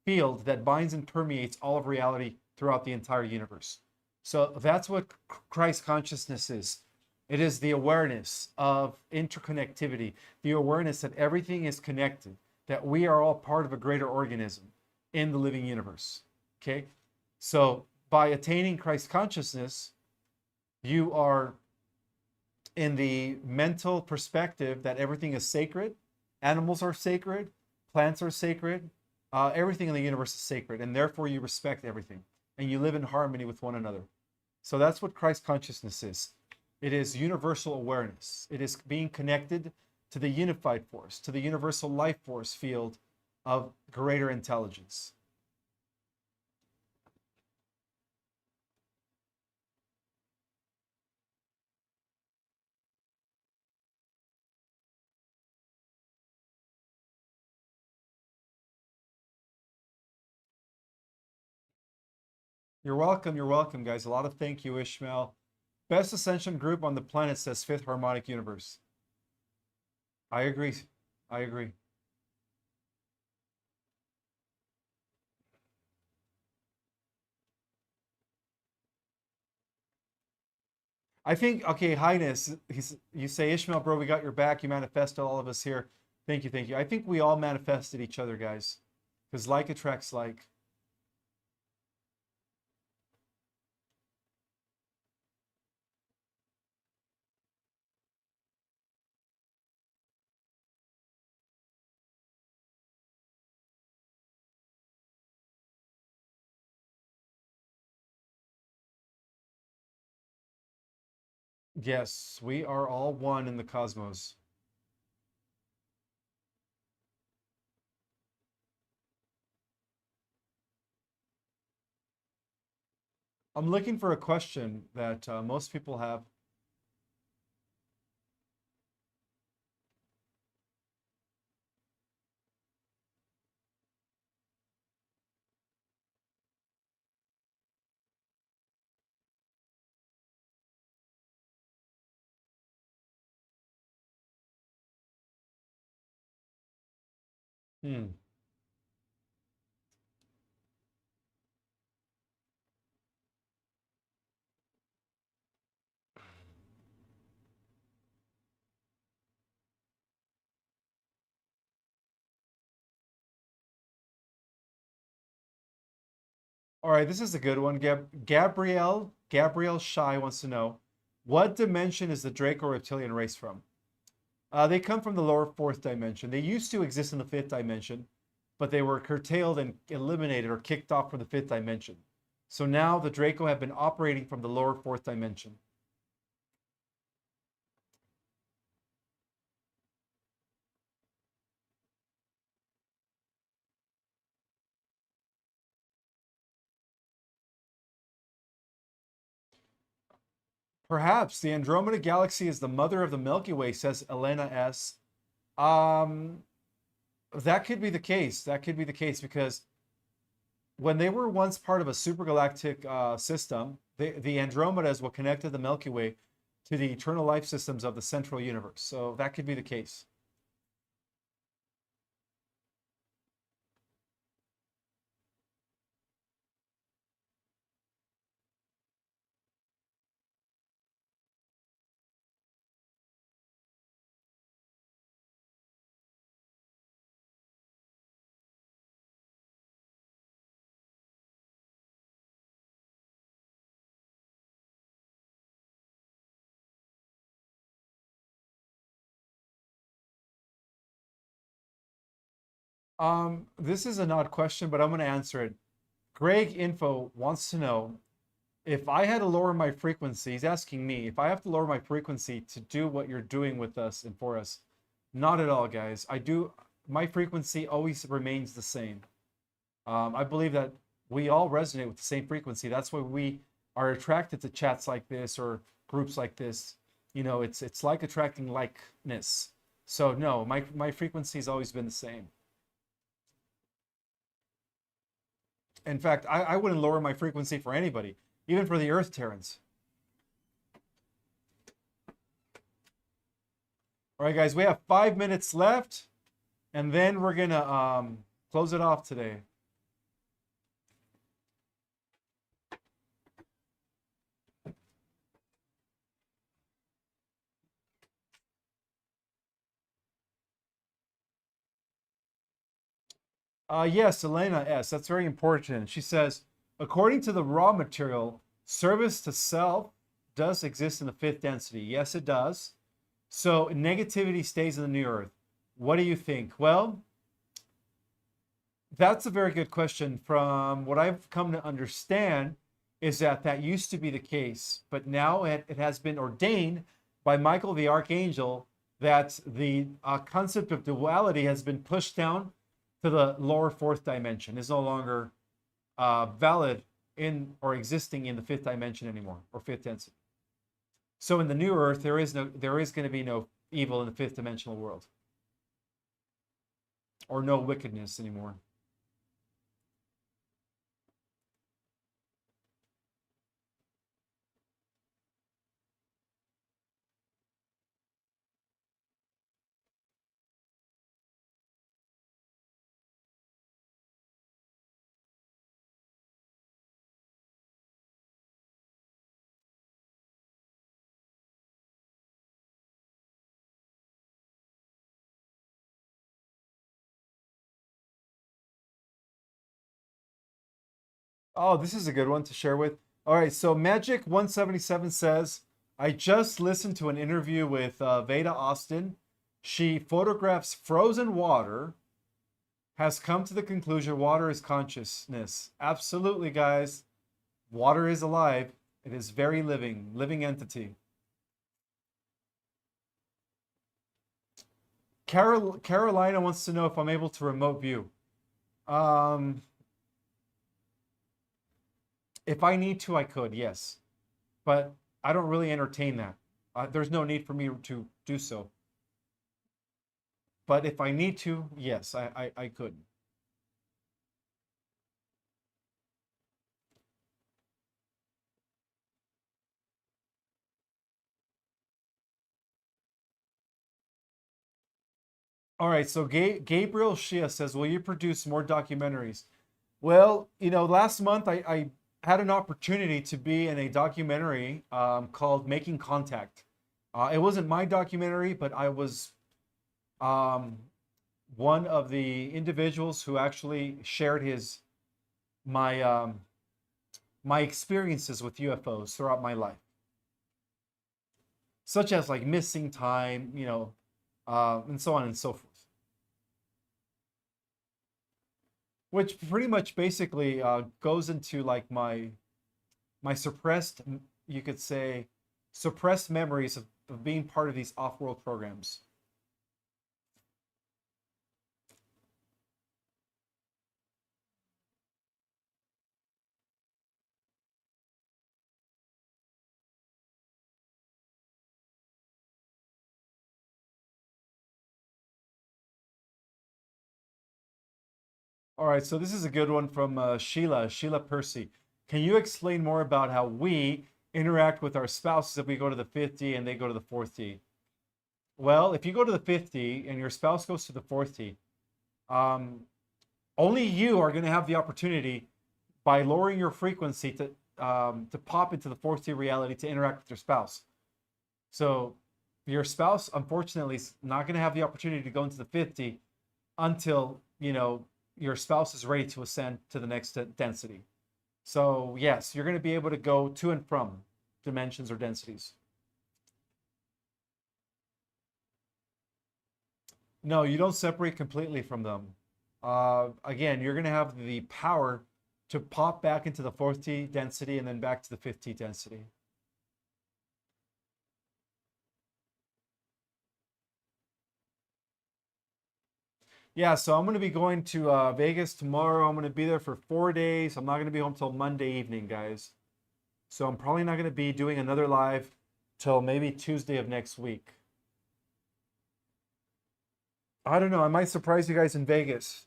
field that binds and permeates all of reality throughout the entire universe. So that's what Christ consciousness is. It is the awareness of interconnectivity, the awareness that everything is connected, that we are all part of a greater organism in the living universe. Okay? So by attaining Christ consciousness, you are in the mental perspective that everything is sacred. Animals are sacred, plants are sacred, everything in the universe is sacred, and therefore you respect everything and you live in harmony with one another. So that's what Christ consciousness is. It is universal awareness. It is being connected to the unified force, to the universal life force field of greater intelligence. You're welcome, guys. A lot of thank you, Ishmael. Best Ascension group on the planet, says Fifth Harmonic Universe. I agree. I agree. I think, okay, Highness, you say, Ishmael, bro, we got your back. You manifested all of us here. Thank you, thank you. I think we all manifested each other, guys, because like attracts like. Yes, we are all one in the cosmos. I'm looking for a question that most people have. Hmm. All right, this is a good one. Gabrielle Shy wants to know, what dimension is the Draco reptilian race from? They come from the lower fourth dimension. They used to exist in the fifth dimension, but they were curtailed and eliminated or kicked off from the fifth dimension. So now the Draco have been operating from the lower fourth dimension. Perhaps the Andromeda Galaxy is the mother of the Milky Way, says Elena S. Um, that could be the case. That could be the case because when they were once part of a supergalactic system, the Andromeda is what connected the Milky Way to the eternal life systems of the central universe. So that could be the case. This is an odd question, but I'm going to answer it. Greg Info wants to know, if I had to lower my frequency, he's asking me if I have to lower my frequency to do what you're doing with us and for us. Not at all, guys. My frequency always remains the same. I believe that we all resonate with the same frequency. That's why we are attracted to chats like this or groups like this. You know, it's like attracting likeness. So no, my frequency has always been the same. In fact, I wouldn't lower my frequency for anybody, even for the Earth Terrans. All right, guys, we have 5 minutes left, and then we're gonna close it off today. Yes, Elena S. That's very important. She says, according to the raw material, service to self does exist in the fifth density. Yes, it does. So negativity stays in the new earth. What do you think? Well, that's a very good question. From what I've come to understand is that that used to be the case, but now it has been ordained by Michael the Archangel that the concept of duality has been pushed down to the lower fourth dimension. Is no longer valid in or existing in the fifth dimension anymore, or fifth density. So in the new earth, there is going to be no evil in the fifth dimensional world, or no wickedness anymore. Oh, this is a good one to share with. All right, so Magic 177 says, I just listened to an interview with Veda Austin. She photographs frozen water, has come to the conclusion water is consciousness. Absolutely, guys. Water is alive. It is very living entity. Carolina wants to know if I'm able to remote view. If I need to, I could, yes. But I don't really entertain that. There's no need for me to do so. But if I need to, yes, I could. All right, so Gabriel Shia says, will you produce more documentaries? Well, last month I had an opportunity to be in a documentary called Making Contact. It wasn't my documentary, but I was one of the individuals who actually shared my my experiences with UFOs throughout my life, such as like missing time, and so on and so forth. Which pretty much basically goes into like my suppressed, you could say, suppressed memories of being part of these off-world programs. All right, so this is a good one from Sheila Percy. Can you explain more about how we interact with our spouses if we go to the 50 and they go to the fourth D? Well, if you go to the 50 and your spouse goes to the fourth D, um, only you are going to have the opportunity by lowering your frequency to pop into the fourth D reality to interact with your spouse. So your spouse, unfortunately, is not going to have the opportunity to go into the 50 until, your spouse is ready to ascend to the next density. So yes, you're going to be able to go to and from dimensions or densities. No, you don't separate completely from them. Again, you're going to have the power to pop back into the fourth T density and then back to the fifth T density. Yeah, so I'm going to be going to Vegas tomorrow. I'm going to be there for 4 days. I'm not going to be home till Monday evening, guys. So I'm probably not going to be doing another live till maybe Tuesday of next week. I don't know. I might surprise you guys in Vegas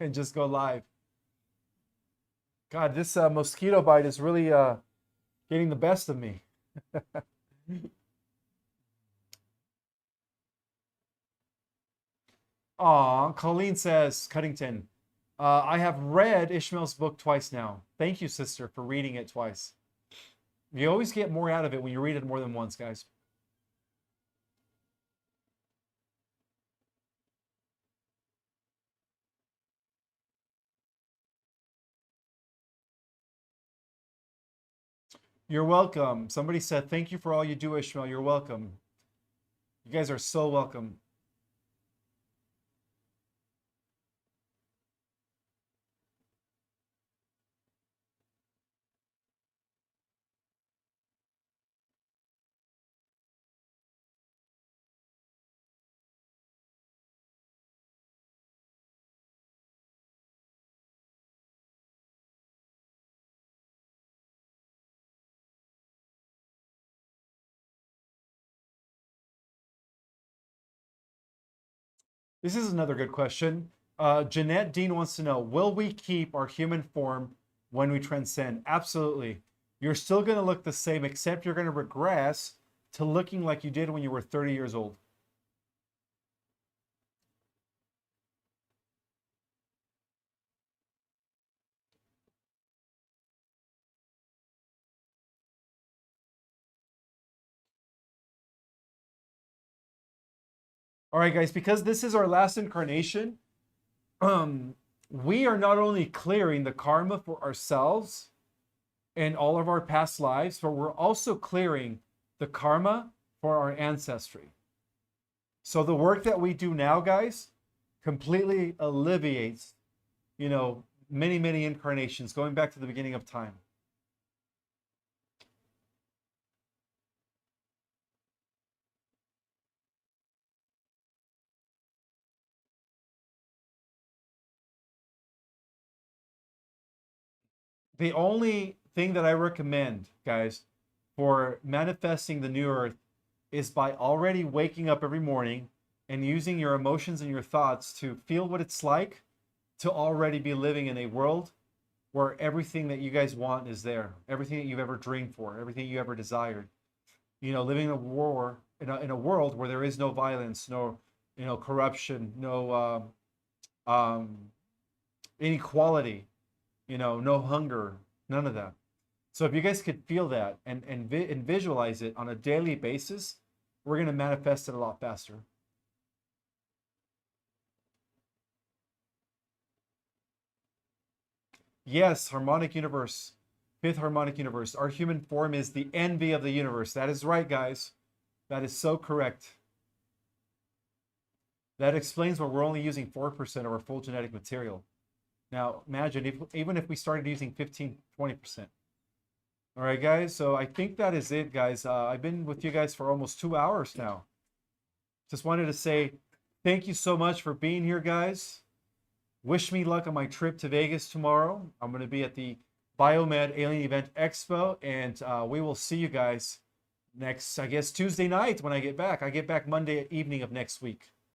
and just go live. God, this mosquito bite is really getting the best of me. Aw, Colleen says, Cuddington, I have read Ishmael's book twice now. Thank you, sister, for reading it twice. You always get more out of it when you read it more than once, guys. You're welcome. Somebody said, thank you for all you do, Ishmael. You're welcome. You guys are so welcome. This is another good question. Jeanette Dean wants to know, will we keep our human form when we transcend? Absolutely. You're still going to look the same, except you're going to regress to looking like you did when you were 30 years old. All right, guys, because this is our last incarnation, we are not only clearing the karma for ourselves and all of our past lives, but we're also clearing the karma for our ancestry. So the work that we do now, guys, completely alleviates, many, many incarnations going back to the beginning of time. The only thing that I recommend, guys, for manifesting the new earth is by already waking up every morning and using your emotions and your thoughts to feel what it's like to already be living in a world where everything that you guys want is there, everything that you've ever dreamed for, everything you ever desired. Living in a war in a world where there is no violence, no corruption, no inequality, no hunger, none of that. So if you guys could feel that and visualize it on a daily basis, we're going to manifest it a lot faster. Yes, harmonic universe, fifth harmonic universe. Our human form is the envy of the universe. That is right, guys. That is so correct. That explains why we're only using 4% of our full genetic material. Now, imagine even if we started using 15, 20%. All right, guys. So I think that is it, guys. I've been with you guys for almost 2 hours now. Just wanted to say thank you so much for being here, guys. Wish me luck on my trip to Vegas tomorrow. I'm going to be at the Biomed Alien Event Expo, and we will see you guys next, I guess, Tuesday night when I get back. I get back Monday evening of next week.